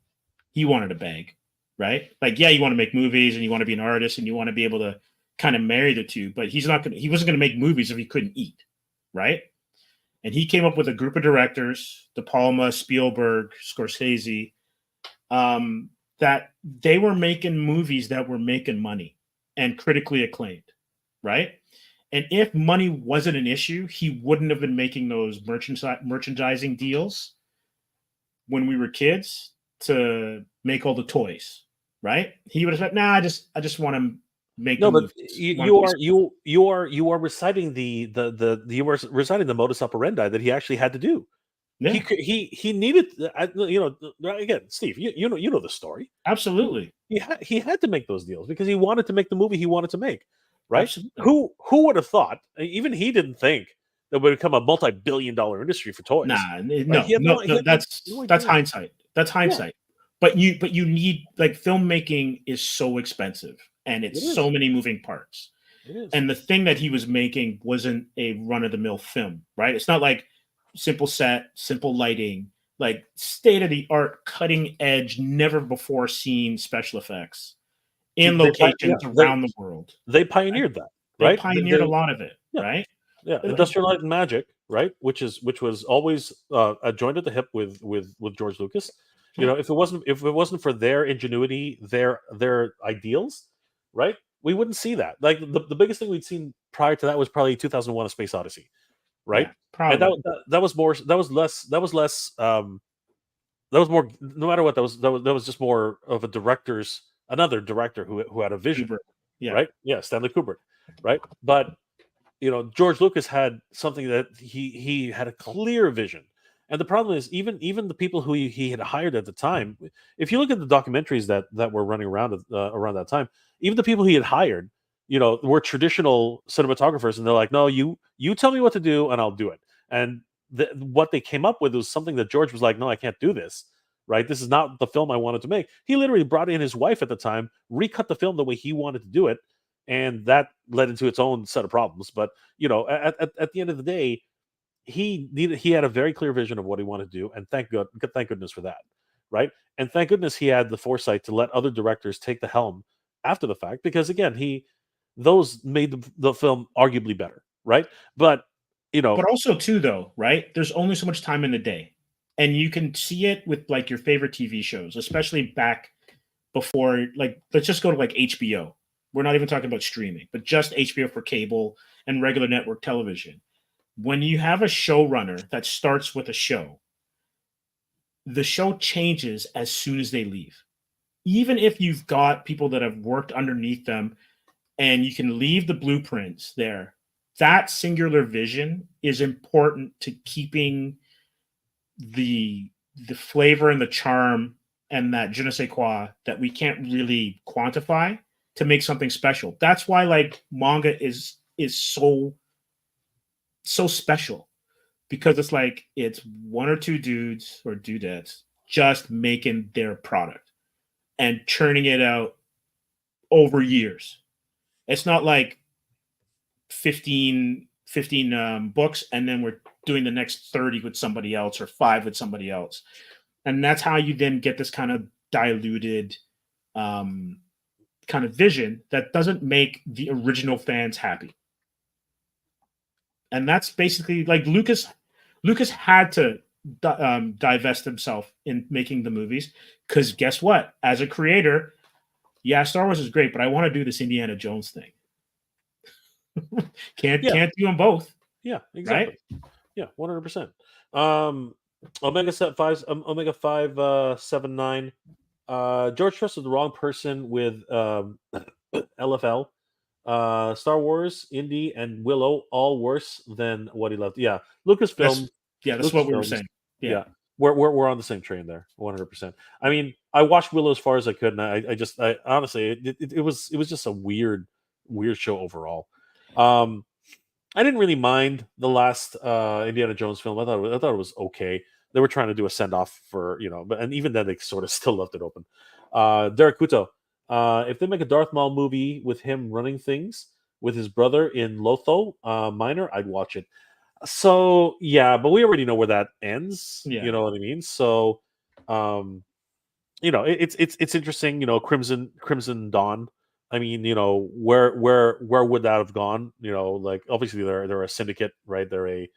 He wanted a bag, right? Like, yeah, you want to make movies and you want to be an artist and you want to be able to kind of marry the two, but he wasn't going to make movies if he couldn't eat, right? And he came up with a group of directors, De Palma, Spielberg, Scorsese, that they were making movies that were making money and critically acclaimed, right? And if money wasn't an issue, he wouldn't have been making those merchandising deals when we were kids to make all the toys, right? He would have said, "Nah, I just want to make." No, but you are reciting the modus operandi that he actually had to do. Yeah. He needed, again, Steve, you know the story. Absolutely. He had to make those deals because he wanted to make the movie he wanted to make, right? Absolutely. Who would have thought? Even he didn't think that would become a multi-billion-dollar industry for toys. Nah, no, that's hindsight. That's hindsight. Yeah. But you need, like, filmmaking is so expensive and it's so many moving parts. And the thing that he was making wasn't a run-of-the-mill film, right? It's not like simple set, simple lighting, like state-of-the-art, cutting-edge, never-before-seen special effects in locations around the world. They pioneered that, right? They pioneered a lot of it, right? Yeah, Industrial Light and Magic, right? Which was always joined at the hip with George Lucas. If it wasn't for their ingenuity, their ideals, right? We wouldn't see that. Like the biggest thing we'd seen prior to that was probably 2001: A Space Odyssey, right? Yeah, and that was more. That was less. That was less. That was more. No matter what, that was just more of another director who had a vision, right? Yeah, Stanley Kubrick, right? But George Lucas had something that he had a clear vision. And the problem is, even the people who he had hired at the time, if you look at the documentaries that were running around that time, even the people he had hired, were traditional cinematographers, and they're like, no, you tell me what to do, and I'll do it. And what they came up with was something that George was like, no, I can't do this, right? This is not the film I wanted to make. He literally brought in his wife at the time, recut the film the way he wanted to do it, and that led into its own set of problems. But at the end of the day, he had a very clear vision of what he wanted to do, and thank goodness for that, right? And thank goodness he had the foresight to let other directors take the helm after the fact, because again, those made the film arguably better, right? But but also too, though, right? There's only so much time in the day, and you can see it with like your favorite TV shows, especially back before, like, let's just go to like HBO. We're not even talking about streaming, but just HBO for cable and regular network television. When you have a showrunner that starts with a show, the show changes as soon as they leave. Even if you've got people that have worked underneath them and you can leave the blueprints there, that singular vision is important to keeping the flavor and the charm and that je ne sais quoi that we can't really quantify to make something special. That's why, like, manga is so special, because it's like it's one or two dudes or dudettes just making their product and churning it out over years. It's not like 15 books and then we're doing the next 30 with somebody else or 5 with somebody else. And that's how you then get this kind of diluted kind of vision that doesn't make the original fans happy. And that's basically like Lucas had to divest himself in making the movies, because guess what? As a creator, yeah, Star Wars is great, but I want to do this Indiana Jones thing. Can't do them both. Yeah, exactly. Right? Yeah, 100%. Omega 579. George trusted the wrong person with LFL. Star Wars, Indy, and Willow all worse than what he left. Yeah, Lucasfilm. That's what we were saying. Yeah. We're on the same train there, 100%. I mean, I watched Willow as far as I could, and I honestly, it was just a weird show overall. I didn't really mind the last Indiana Jones film. I thought it was okay. They were trying to do a send off for, and even then they sort of still left it open. Derek Kuto, if they make a Darth Maul movie with him running things with his brother in Lotho Minor, I'd watch it. So yeah, but we already know where that ends. Yeah. You know what I mean? So, it's interesting. Crimson Dawn. I mean, where would that have gone? Like obviously they're a syndicate, right? They're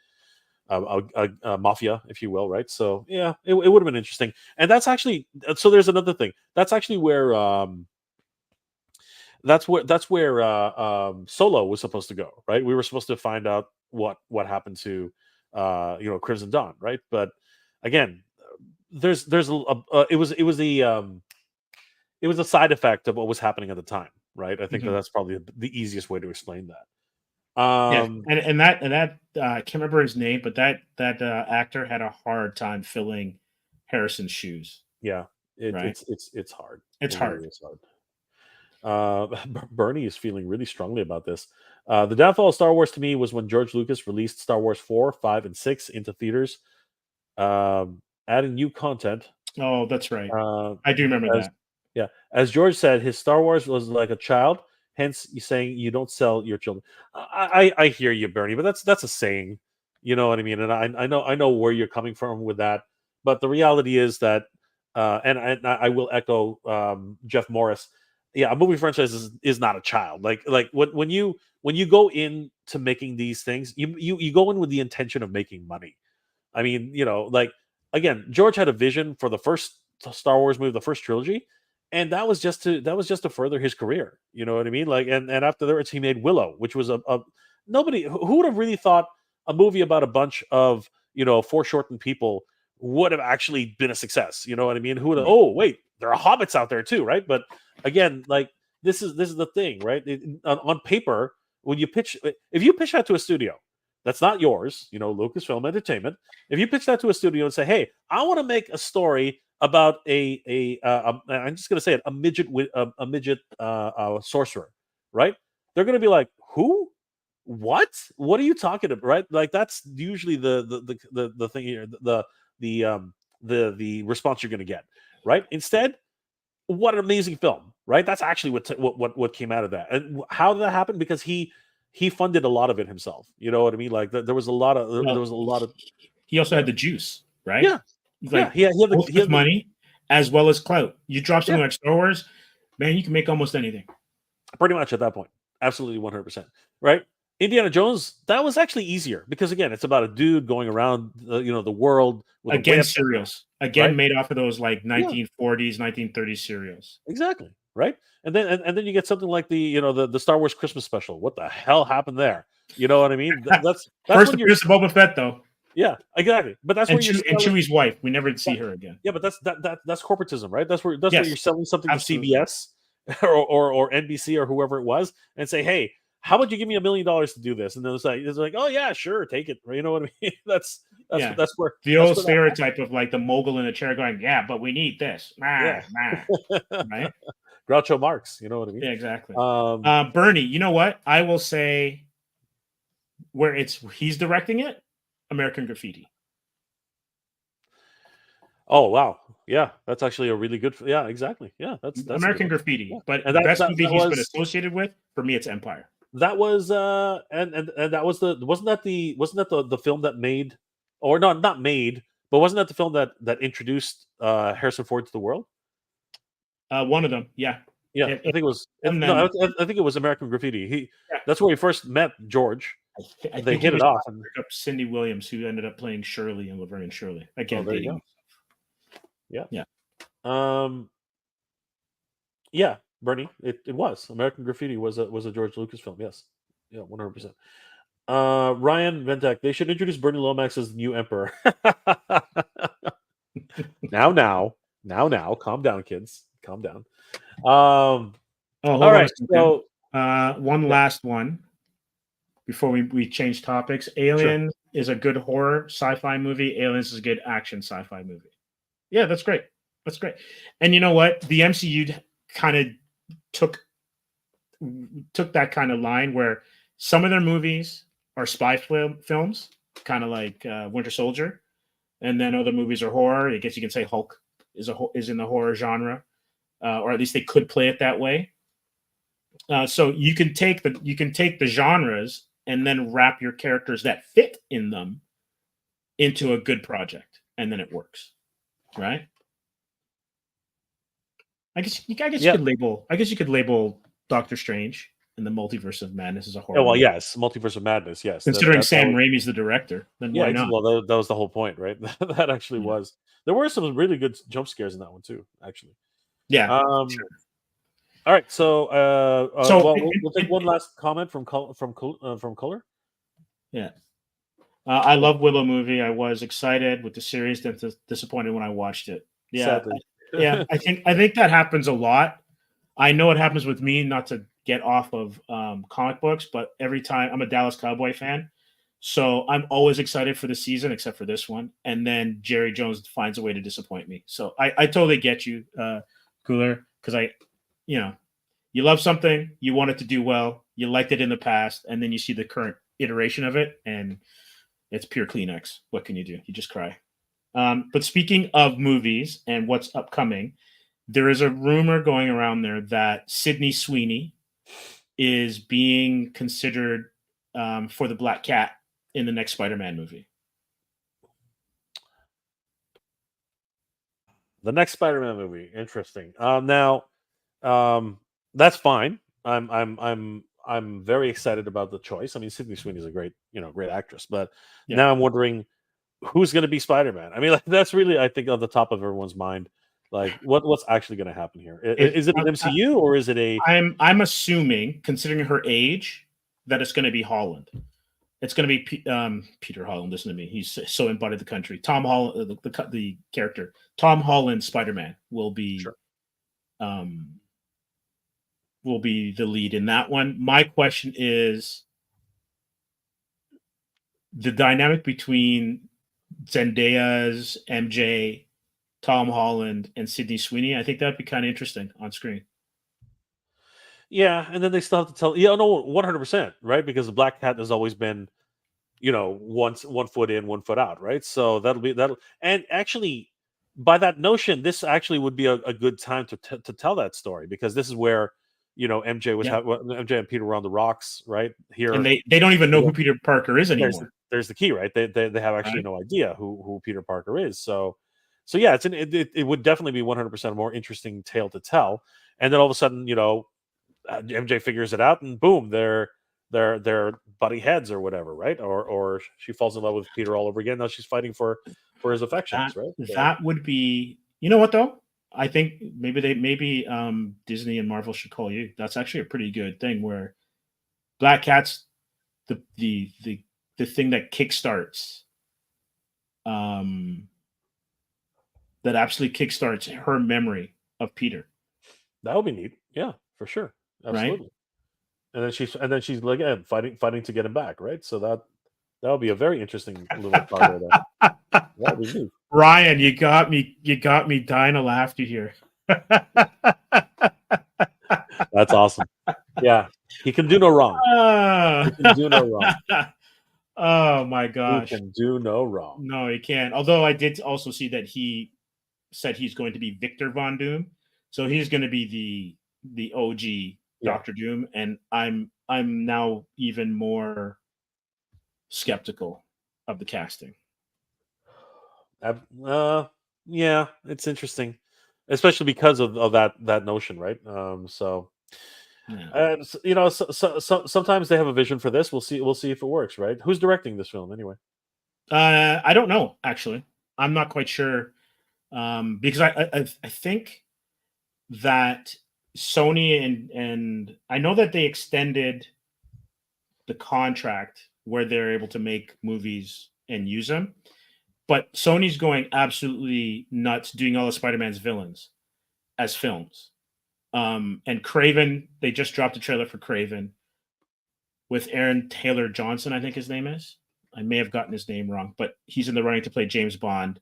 a mafia, if you will, right? So yeah, it would have been interesting. And that's actually, so there's another thing. That's actually where Solo was supposed to go, right? We were supposed to find out what happened to Crimson Dawn, right? But again, it was a side effect of what was happening at the time, right? I think that's probably the easiest way to explain that. And that I can't remember his name, but that actor had a hard time filling Harrison's shoes. Yeah, right? It's hard. It's hard. Really is hard. Bernie is feeling really strongly about this. The downfall of Star Wars to me was when George Lucas released Star Wars 4, 5, and 6 into theaters, adding new content. Oh, that's right. I do remember that. Yeah, as George said, his Star Wars was like a child. Hence, you saying you don't sell your children. I hear you, Bernie, but that's a saying. You know what I mean? And I know where you're coming from with that. But the reality is that, and I will echo Jeff Morris. Yeah, a movie franchise is not a child. Like when you go into making these things, you go in with the intention of making money. I mean, like again, George had a vision for the first Star Wars movie, the first trilogy, and that was just to further his career. You know what I mean? Like, and afterwards he made Willow, which was a nobody who would have really thought a movie about a bunch of foreshortened people would have actually been a success. You know what I mean? Who would have? Oh wait, there are hobbits out there too, right? But again, like this is the thing, right? On paper, when you pitch, if you pitch that to a studio that's not yours, Lucasfilm Entertainment, if you pitch that to a studio and say, "Hey, I want to make a story about I'm just gonna say it, a midget sorcerer," right? They're gonna be like, "Who? What? What are you talking about?" Right? Like that's usually the thing here, the response you're gonna get, right? Instead, what an amazing film, right? That's actually what came out of that. And how did that happen? Because he funded a lot of it himself. You know what I mean? Like there was a lot of. He also had the juice, right? Yeah, like he had the money as well as clout. You drop something like Star Wars, man, you can make almost anything. Pretty much at that point, absolutely 100%, right? Indiana Jones, that was actually easier because again, it's about a dude going around the world with again serials, right? Made off of those like 1940s, 1930s serials. Exactly, right? And then you get something like the Star Wars Christmas special. What the hell happened there? You know what I mean? That's first appearance of Boba Fett, though. Yeah, exactly. But that's where you're and Chewie's wife. We never see her again. Yeah, but that's corporatism, right? That's where you're selling something absolutely. To CBS or NBC or whoever it was, and say, hey, how about you give me $1 million to do this? And then it's like, oh yeah, sure, take it. You know what I mean? That's where the old stereotype of like the mogul in a chair going, yeah, but we need this. Right? Groucho Marx, you know what I mean? Yeah, exactly. Bernie, you know what? I will say where he's directing it, American Graffiti. Oh wow, yeah, that's actually a really good. Yeah, exactly. Yeah, that's American Graffiti. Yeah. But the best movie he's been associated with, for me, it's Empire. That was and that was wasn't that the film that made, or not made, but wasn't that the film that introduced Harrison Ford to the world? One of them, yeah. Yeah, I think it was. and No, then- I think it was American Graffiti. Yeah. That's where he first met George. I They think hit he it was off. And, Cindy Williams, who ended up playing Shirley in Laverne and Shirley. Again, there you dating. go. Yeah. Yeah, Bernie, it was American Graffiti was a George Lucas film. Yes, yeah, 100%. Ryan Ventek, they should introduce Bernie Lomax as the new emperor. now, calm down, kids, calm down. Hold all right, on so one last one before we change topics. Alien is a good horror sci-fi movie. Aliens is a good action sci-fi movie. Yeah, that's great. That's great. And you know what? The MCU kind of took that kind of line where some of their movies are spy films, kind of like Winter Soldier, and then other movies are horror. I guess you can say Hulk is in the horror genre, or at least they could play it that way. So you can take the genres and then wrap your characters that fit in them into a good project, and then it works, right? I guess you could label Doctor Strange in the Multiverse of Madness as a horror. Well, yes, Multiverse of Madness. Yes, considering Sam Raimi's the director, then why not? Well, that was the whole point, right? That actually was. There were some really good jump scares in that one too, actually. Yeah. Sure. All right, so we'll take one last comment from Color. Yeah. I love Willow movie. I was excited with the series, then disappointed when I watched it. Yeah. Yeah, I think that happens a lot. I know it happens with me, not to get off of comic books, but every time I'm a Dallas Cowboy fan, so I'm always excited for the season, except for this one. And then Jerry Jones finds a way to disappoint me. So I totally get you, Cooler, because you love something, you want it to do well, you liked it in the past, and then you see the current iteration of it, and it's pure Kleenex. What can you do? You just cry. But speaking of movies and what's upcoming, there is a rumor going around there that Sydney Sweeney is being considered for the Black Cat in the next Spider-Man movie. The next Spider-Man movie, interesting. Now, that's fine. I'm very excited about the choice. I mean, Sydney Sweeney is a great actress, but now I'm wondering who's going to be Spider-Man. I mean, like, that's really, I think, on the top of everyone's mind. Like, what's actually going to happen here? Is it an MCU or is it a? I'm assuming, considering her age, that it's going to be Holland. It's going to be Peter Holland. Listen to me; he's so embodied the country. Tom Holland, the character Tom Holland, Spider-Man will be, will be the lead in that one. My question is the dynamic between Zendaya's MJ, Tom Holland, and Sydney Sweeney. I think that'd be kind of interesting on screen. Yeah, and then they still have to tell. Yeah, no, 100%, right? Because the Black Cat has always been, one foot in, 1 foot out, right? So that'll. And actually, by that notion, this actually would be a good time to tell that story, because this is where, MJ was MJ and Peter were on the rocks, right here, and they don't even know who Peter Parker is anymore. There's the key, right? They have actually no idea who Peter Parker is. So yeah, it would definitely be 100% a more interesting tale to tell. And then all of a sudden, MJ figures it out, and boom, they're buddy heads or whatever, right? Or she falls in love with Peter all over again. Now she's fighting for his affections, right? That would be, you know what though? I think maybe Disney and Marvel should call you. That's actually a pretty good thing, where Black Cat's the thing that kickstarts, that absolutely kickstarts her memory of Peter. That would be neat. Yeah, for sure. Absolutely. Right? And then she's like fighting to get him back, right? So that would be a very interesting little part of that. That would be neat. Ryan, you got me dying of laughter here. That's awesome. Yeah, he can do no wrong. He can do no wrong. Oh my gosh, he can do no wrong. No, he can't. Although I did also see that he said he's going to be Victor Von Doom, so he's going to be the OG Doctor Doom, and I'm I'm now even more skeptical of the casting. Yeah, it's interesting, especially because of that notion, right? Yeah. Sometimes they have a vision for this. We'll see. We'll see if it works, right? Who's directing this film anyway? I don't know, actually. I'm not quite sure, because I think that Sony and I know that they extended the contract where they're able to make movies and use them, but Sony's going absolutely nuts doing all of Spider-Man's villains as films. And Craven, they just dropped a trailer for Craven with Aaron Taylor Johnson, I think his name is. I may have gotten his name wrong, but he's in the running to play James Bond,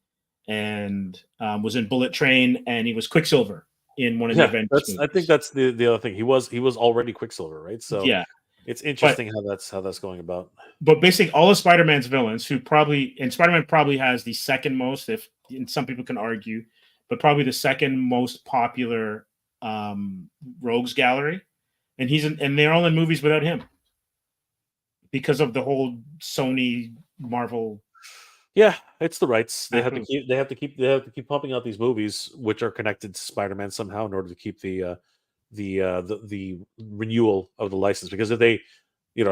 and was in Bullet Train, and he was Quicksilver in one of the Avengers movies. I think that's the other thing. He was already Quicksilver, right? So yeah, it's interesting how that's going about. But basically, all of Spider-Man's villains, Spider-Man probably has the second most, and some people can argue, but probably the second most popular rogues gallery, and they're all in movies without him because of the whole Sony Marvel. Yeah, it's the rights. They have to keep pumping out these movies, which are connected to Spider-Man somehow, in order to keep the renewal of the license. Because if they,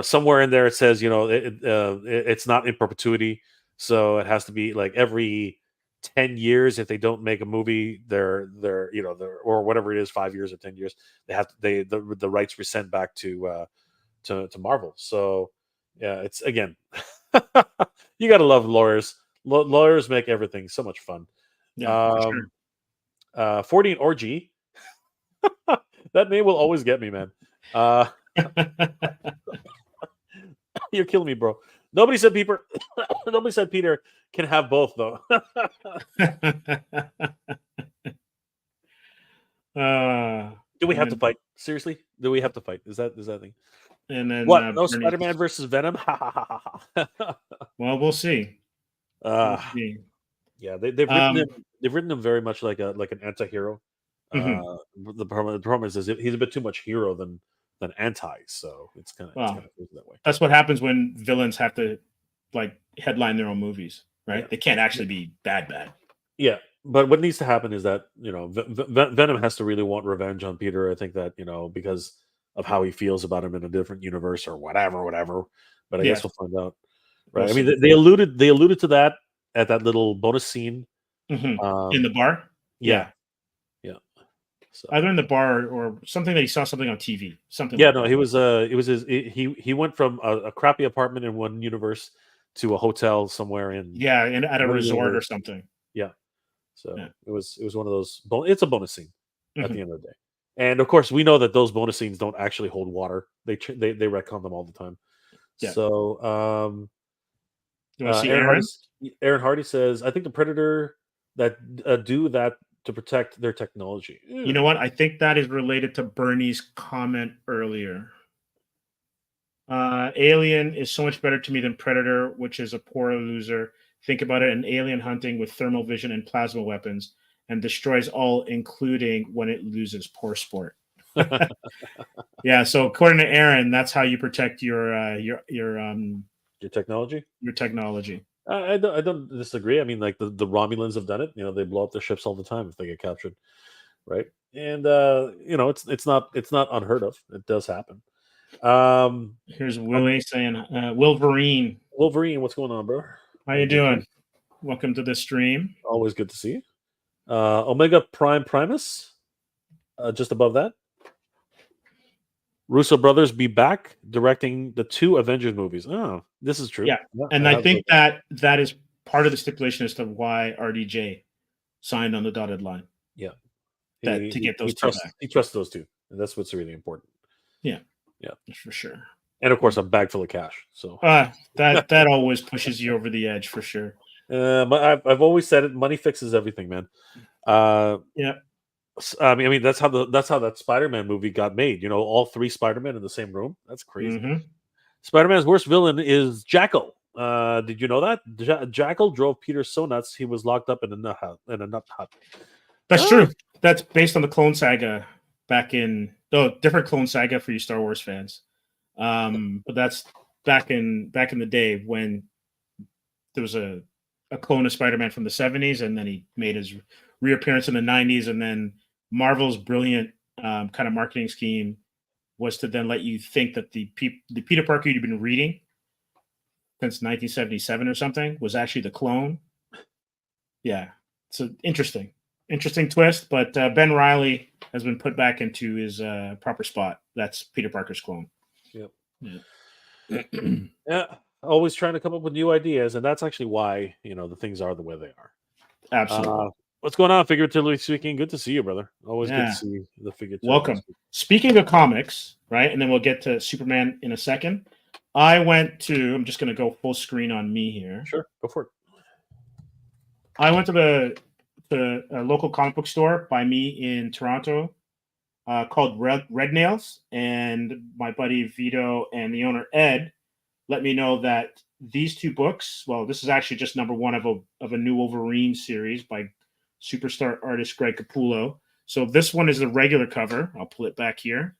somewhere in there it says, it's not in perpetuity, so it has to be like every 10 years. If they don't make a movie, they're or whatever it is, 5 years or 10 years, the rights were sent back to Marvel. So yeah, it's again. You gotta love lawyers. Lawyers make everything so much fun. Yeah, for 14 Orgy. That name will always get me, man. You're killing me, bro. Nobody said Peter. Nobody said Peter can have both, though. Do we have to fight? Seriously? Do we have to fight? Is that the thing? And then what? No Spider-Man versus Venom? Well, we'll see. Yeah, they've written him very much like an anti-hero. The problem is he's a bit too much hero than anti, so it's kind of that way. That's what happens when villains have to like headline their own movies, right? Yeah. They can't actually be bad. Yeah, but what needs to happen is that Venom has to really want revenge on Peter. I think that because of how he feels about him in a different universe or whatever. But I guess we'll find out, right? I mean, they alluded to that at that little bonus scene in the bar. Yeah. So. Either in the bar or something that he saw something on TV. Something. Yeah, like no, he was. It was his. He went from a crappy apartment in one universe to a hotel somewhere in. Yeah, at a resort or something. Yeah. So it was one of those. It's a bonus scene at the end of the day, and of course we know that those bonus scenes don't actually hold water. They retcon them all the time. Yeah. So you want to see Aaron? Aaron Hardy says, "I think the Predator that do that." To protect their technology. You know what? I think that is related to Bernie's comment earlier. Alien is so much better to me than Predator, which is a poor loser. Think about it, an alien hunting with thermal vision and plasma weapons and destroys all, including when it loses. Poor sport. Yeah, so according to Aaron, that's how you protect your technology? Your technology. I don't disagree. I mean, like the Romulans have done it. They blow up their ships all the time if they get captured, right? And it's not unheard of. It does happen. Here's Willie saying, Wolverine. Wolverine, what's going on, bro? How you doing? Welcome to the stream. Always good to see you. Omega Prime Primus, just above that. Russo brothers be back directing the 2 Avengers movies. Oh, this is true. Yeah, and I think that is part of the stipulation as to why RDJ signed on the dotted line. Yeah, to get those two back. He trusts those two, and that's what's really important. Yeah, yeah, for sure. And of course, a bag full of cash. So that always pushes you over the edge for sure. But I've always said it. Money fixes everything, man. Yeah. I mean, that's how that Spider-Man movie got made. All 3 Spider-Men in the same room. That's crazy. Spider-Man's worst villain is Jackal. Did you know that? Jackal drove Peter so nuts he was locked up in a nut hut. That's true. That's based on the Clone Saga back in different Clone Saga for you Star Wars fans. But that's back in the day when there was a clone of Spider-Man from the 70s, and then he made his reappearance in the 90s, and then Marvel's brilliant kind of marketing scheme was to then let you think that the Peter Parker you'd been reading since 1977 or something was actually the clone. Yeah, it's an interesting twist, but Ben Reilly has been put back into his proper spot. That's Peter Parker's clone. Yep. Yeah. Yeah. Always trying to come up with new ideas, and that's actually why the things are the way they are. Absolutely. What's going on, figuratively speaking? Good to see you, brother. Always good Yeah. to see the figuratively. Welcome. Speaking of comics, right, and then we'll get to Superman in a second. I'm just going to go full screen on me here. Sure, go for it. I went to the local comic book store by me in Toronto called Red Nails, and my buddy Vito and the owner Ed let me know that these two books, well, this is actually just number one of a new Wolverine series by superstar artist Greg Capullo. So this one is the regular cover. I'll pull it back here.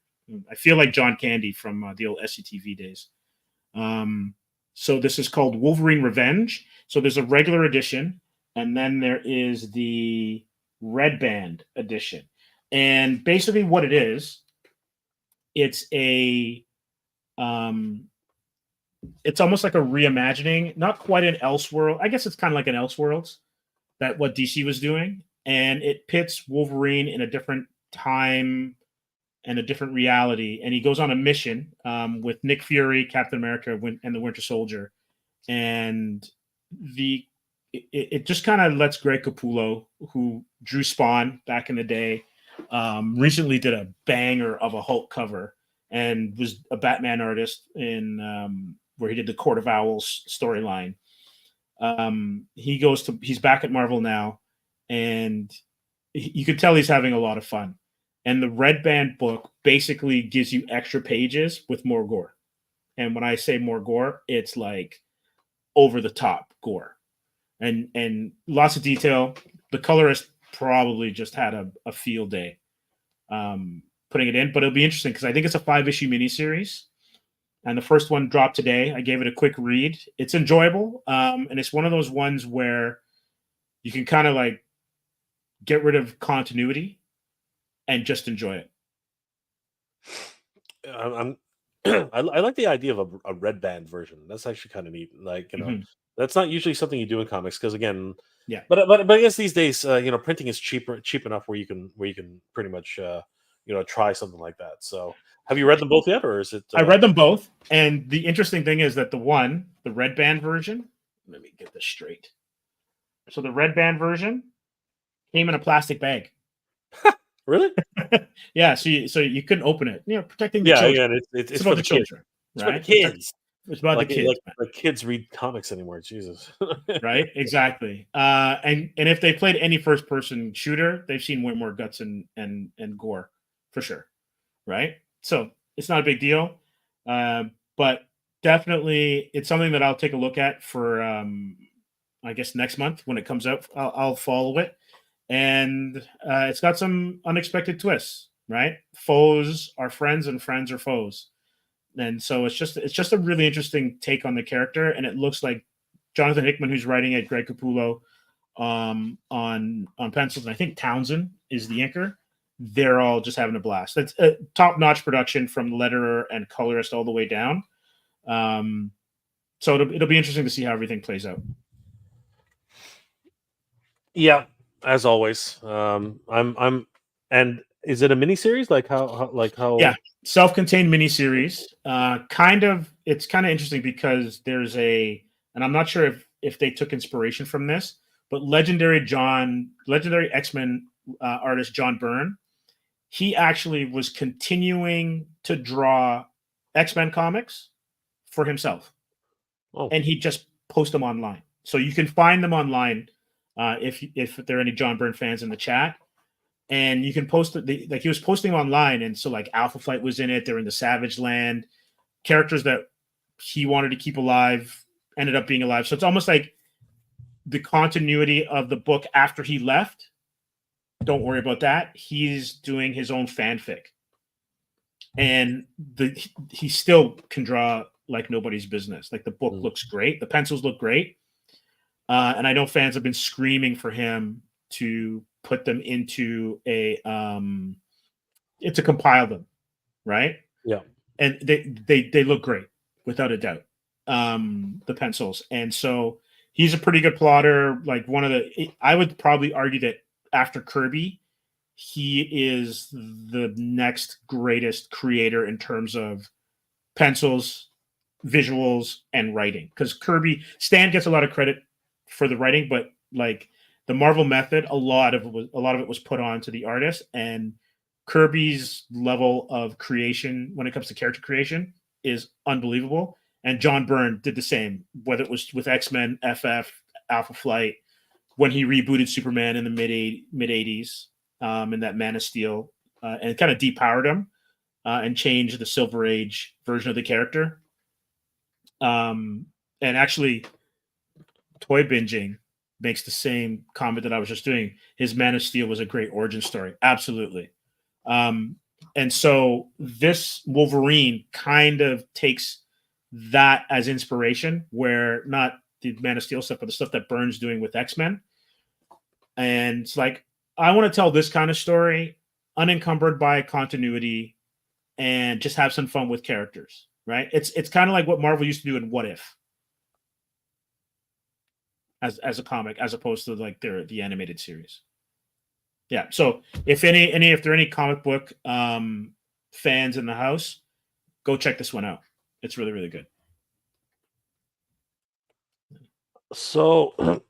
I feel like John Candy from the old SCTV days. So this is called Wolverine Revenge. So there's a regular edition, and then there is the Red Band edition. And basically what it is, it's it's almost like a reimagining, not quite an Elseworld. I guess it's kind of like an Elseworlds, that what DC was doing. And it pits Wolverine in a different time and a different reality. And he goes on a mission with Nick Fury, Captain America, and the Winter Soldier. And it just kind of lets Greg Capullo, who drew Spawn back in the day, recently did a banger of a Hulk cover and was a Batman artist in where he did the Court of Owls storyline. He's back at Marvel now, and you could tell he's having a lot of fun. And the Red Band book basically gives you extra pages with more gore. And when I say more gore, it's like over the top gore and lots of detail. The colorist probably just had a field day putting it in, but it'll be interesting because I think it's a 5-issue miniseries. And the first one dropped today. I gave it a quick read. It's enjoyable. And it's one of those ones where you can kind of like get rid of continuity and just enjoy it. I like the idea of a Red Band version. That's actually kind of neat. Like, that's not usually something you do in comics because, again, yeah. But I guess these days, printing is cheap enough where you can pretty much try something like that. So, have you read them both yet, or is it? I read them both, and the interesting thing is that the Red Band version. Let me get this straight. So the Red Band version came in a plastic bag. Really? Yeah. So you couldn't open it. Protecting the children. Yeah. It's about the children, right? It's for the kids. It's about the kids. Like kids read comics anymore. Jesus. Right. Exactly. And if they played any first person shooter, they've seen way more guts and gore for sure. Right. So it's not a big deal. But definitely it's something that I'll take a look at for I guess next month when it comes out. I'll follow it. And it's got some unexpected twists, right? Foes are friends and friends are foes. And so it's just a really interesting take on the character. And it looks like Jonathan Hickman, who's writing it, Greg Capullo on pencils, and I think Townsend is the inker. They're all just having a blast. It's a top-notch production from letterer and colorist all the way down. So it'll be interesting to see how everything plays out. Yeah. As always, I'm and is it a miniseries? Like how? Yeah, self-contained miniseries. It's kind of interesting because there's and I'm not sure if they took inspiration from this, but legendary X-Men artist John Byrne, he actually was continuing to draw X-Men comics for himself, and he just post them online, so you can find them online. If there are any John Byrne fans in the chat, and you can post it, like he was posting online, and so like Alpha Flight was in it. They're in the Savage Land. Characters that he wanted to keep alive ended up being alive. So it's almost like the continuity of the book after he left. Don't worry about that. He's doing his own fanfic. and he still can draw like nobody's business. Like the book looks great, the pencils look great, and I know fans have been screaming for him to put them into to compile them, right? Yeah, and they look great without a doubt. The pencils, and so he's a pretty good plotter. Like I would probably argue that after Kirby, he is the next greatest creator in terms of pencils, visuals, and writing. Because Stan gets a lot of credit for the writing, but like the Marvel method, a lot of it was put on to the artist, and Kirby's level of creation when it comes to character creation is unbelievable. And John Byrne did the same, whether it was with X-Men, FF, Alpha Flight, when he rebooted Superman in the mid 80s, in that Man of Steel, and it kind of depowered him and changed the Silver Age version of the character. And actually, Toy Binging makes the same comment that I was just doing. His Man of Steel was a great origin story. Absolutely. And so this Wolverine kind of takes that as inspiration, where not the Man of Steel stuff, but the stuff that Byrne's doing with X-Men. And it's like, I want to tell this kind of story unencumbered by continuity and just have some fun with characters, right? It's kind of like what Marvel used to do in What If as a comic, as opposed to like the animated series. Yeah. So if there are any comic book fans in the house, go check this one out. It's really, really good. So,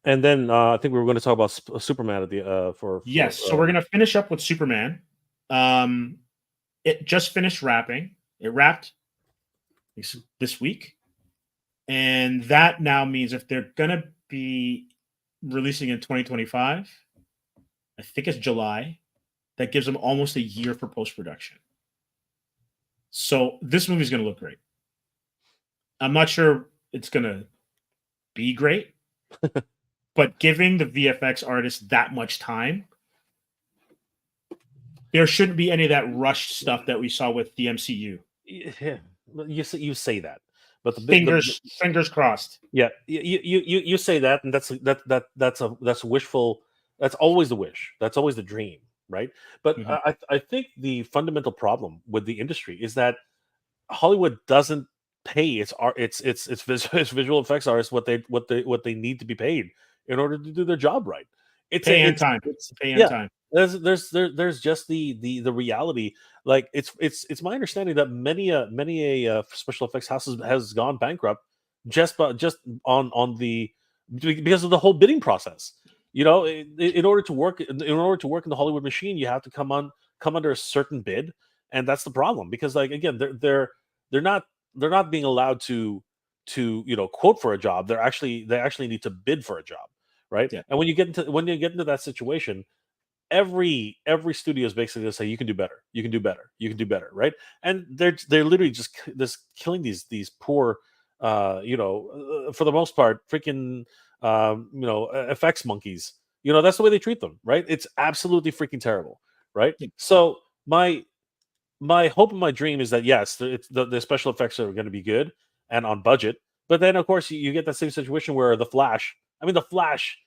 and then I think we were going to talk about Superman at the yes. So we're going to finish up with Superman. It just finished wrapping. It wrapped this week, and that now means if they're going to be releasing in 2025, I think it's July, that gives them almost a year for post-production. So this movie's going to look great. I'm not sure it's going to be great, but giving the VFX artists that much time, there shouldn't be any of that rushed stuff that we saw with the MCU. Yeah, you say that, but fingers crossed. Yeah, you say that, and that's wishful. That's always the wish. That's always the dream, right? But I think the fundamental problem with the industry is that Hollywood doesn't pay its visual effects artists what they need to be paid in order to do their job right. It's pay and time. There's just the reality. Like it's my understanding that many a special effects house has gone bankrupt just on the because of the whole bidding process. You know, in order to work in the Hollywood machine, you have to come under a certain bid, and that's the problem. Because like again, they're not being allowed to quote for a job. They actually need to bid for a job, right? Yeah. And when you get into that situation, every studio is basically going to say you can do better, you can do better, you can do better, right? And they're literally just killing these poor, for the most part, freaking effects monkeys. That's the way they treat them, right? It's absolutely freaking terrible, right? Yeah. So my hope and my dream is that yes, the special effects are going to be good and on budget, but then of course you get that same situation where the Flash.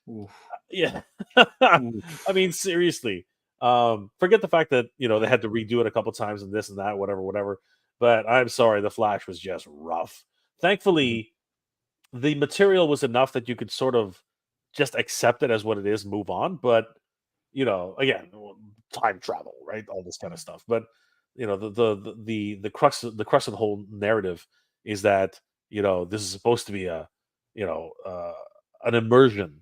Oof. Yeah. I mean, seriously. Forget the fact that they had to redo it a couple times and this and that, whatever. But I'm sorry, the Flash was just rough. Thankfully, the material was enough that you could sort of just accept it as what it is, move on. But again, time travel, right? All this kind of stuff. But the crux of the whole narrative is that this is supposed to be an immersion,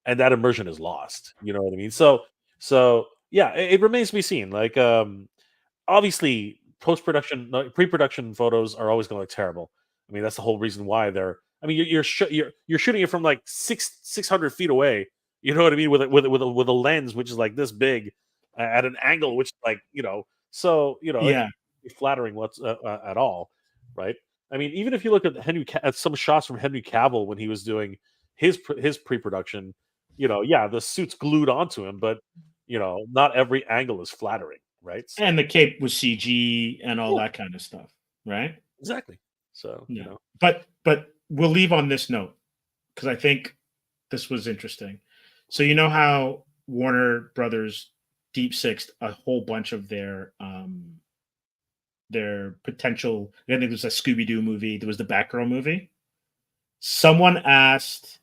and that immersion is lost. You know what I mean? So yeah, it remains to be seen. Like obviously pre-production photos are always going to look terrible. I mean, that's the whole reason why they're. I mean, you're shooting it from like 600 feet away. You know what I mean? With a lens which is like this big, at an angle which like so Yeah. it's flattering at all, right? I mean, even if you look at some shots from Henry Cavill when he was doing his pre-production, the suit's glued onto him, but not every angle is flattering, right? And the cape was CG and all Yeah. that kind of stuff, right? Exactly. So Yeah. you know, But we'll leave on this note because I think this was interesting. So you know how Warner Brothers deep sixed a whole bunch of their potential. I think there was a Scooby-Doo movie. There was the Batgirl movie. Someone asked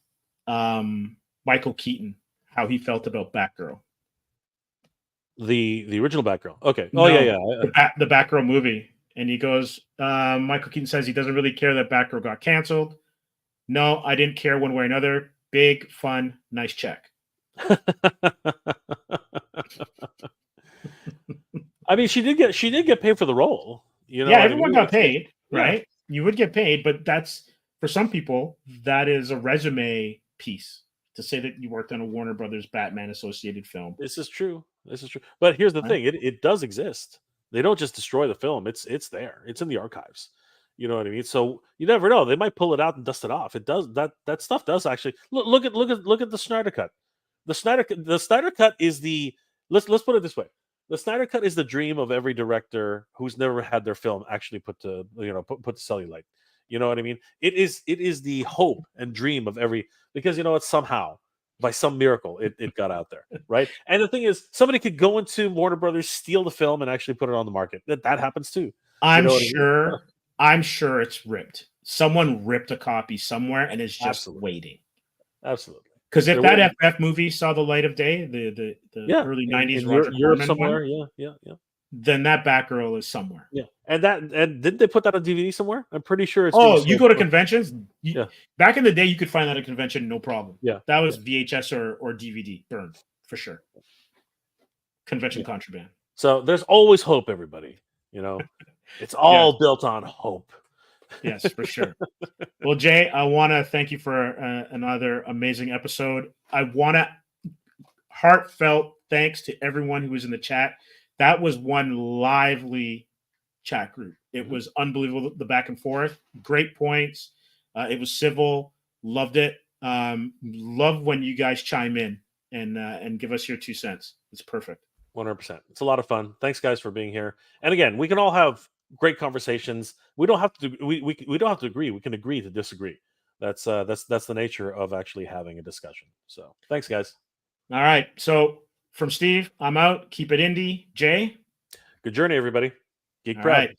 Michael Keaton how he felt about Batgirl. the original Batgirl. Okay. No, Oh yeah. the Batgirl movie. And he goes, Michael Keaton says he doesn't really care that Batgirl got canceled. No, I didn't care one way or another. Big, fun, nice check. I mean, she did get paid for the role. You know, Yeah, what I everyone mean? got paid, Yeah. right? You would get paid, but that's for some people, that is a resume piece to say that you worked on a Warner Brothers Batman associated film. This is true. But here's the Right. thing: it does exist. They don't just destroy the film. It's there. It's in the archives. You know what I mean? So you never know. They might pull it out and dust it off. It does that stuff does actually look at the Snyder cut. The Snyder cut is the let's put it this way. The Snyder cut is the dream of every director who's never had their film actually put to put to cellulite. You know what I mean? It is the hope and dream of every, because you know it's somehow by some miracle it got out there, right? And the thing is, somebody could go into Warner Brothers, steal the film, and actually put it on the market. That happens too. I'm know what I mean? sure. I'm sure it's ripped. Someone ripped a copy somewhere and is just Absolutely. waiting. Absolutely. Because if There that will FF movie saw the light of day, the early '90s in Roger Europe Corman somewhere, one, yeah. then that Batgirl is somewhere. Yeah, and didn't they put that on DVD somewhere? I'm pretty sure it's. Oh, being you sold go to for- conventions? Yeah. Back in the day, you could find that at a convention, no problem. Yeah. That was VHS or DVD burned for sure. Convention Yeah. contraband. So there's always hope, everybody. You know, it's all built on hope. Yes, for sure. Well, Jay, I want to thank you for another amazing episode. I want to heartfelt thanks to everyone who was in the chat. That was one lively chat group. It was unbelievable, the back and forth. Great points. It was civil. Loved it. Love when you guys chime in and give us your 2 cents. It's perfect. 100%. It's a lot of fun. Thanks, guys, for being here. And again, we can all have great conversations. We don't have to. We don't have to agree. We can agree to disagree. That's the nature of actually having a discussion. So thanks, guys. All right. So from Steve, I'm out. Keep it indie. Jay. Good journey, everybody. Geek All proud. right.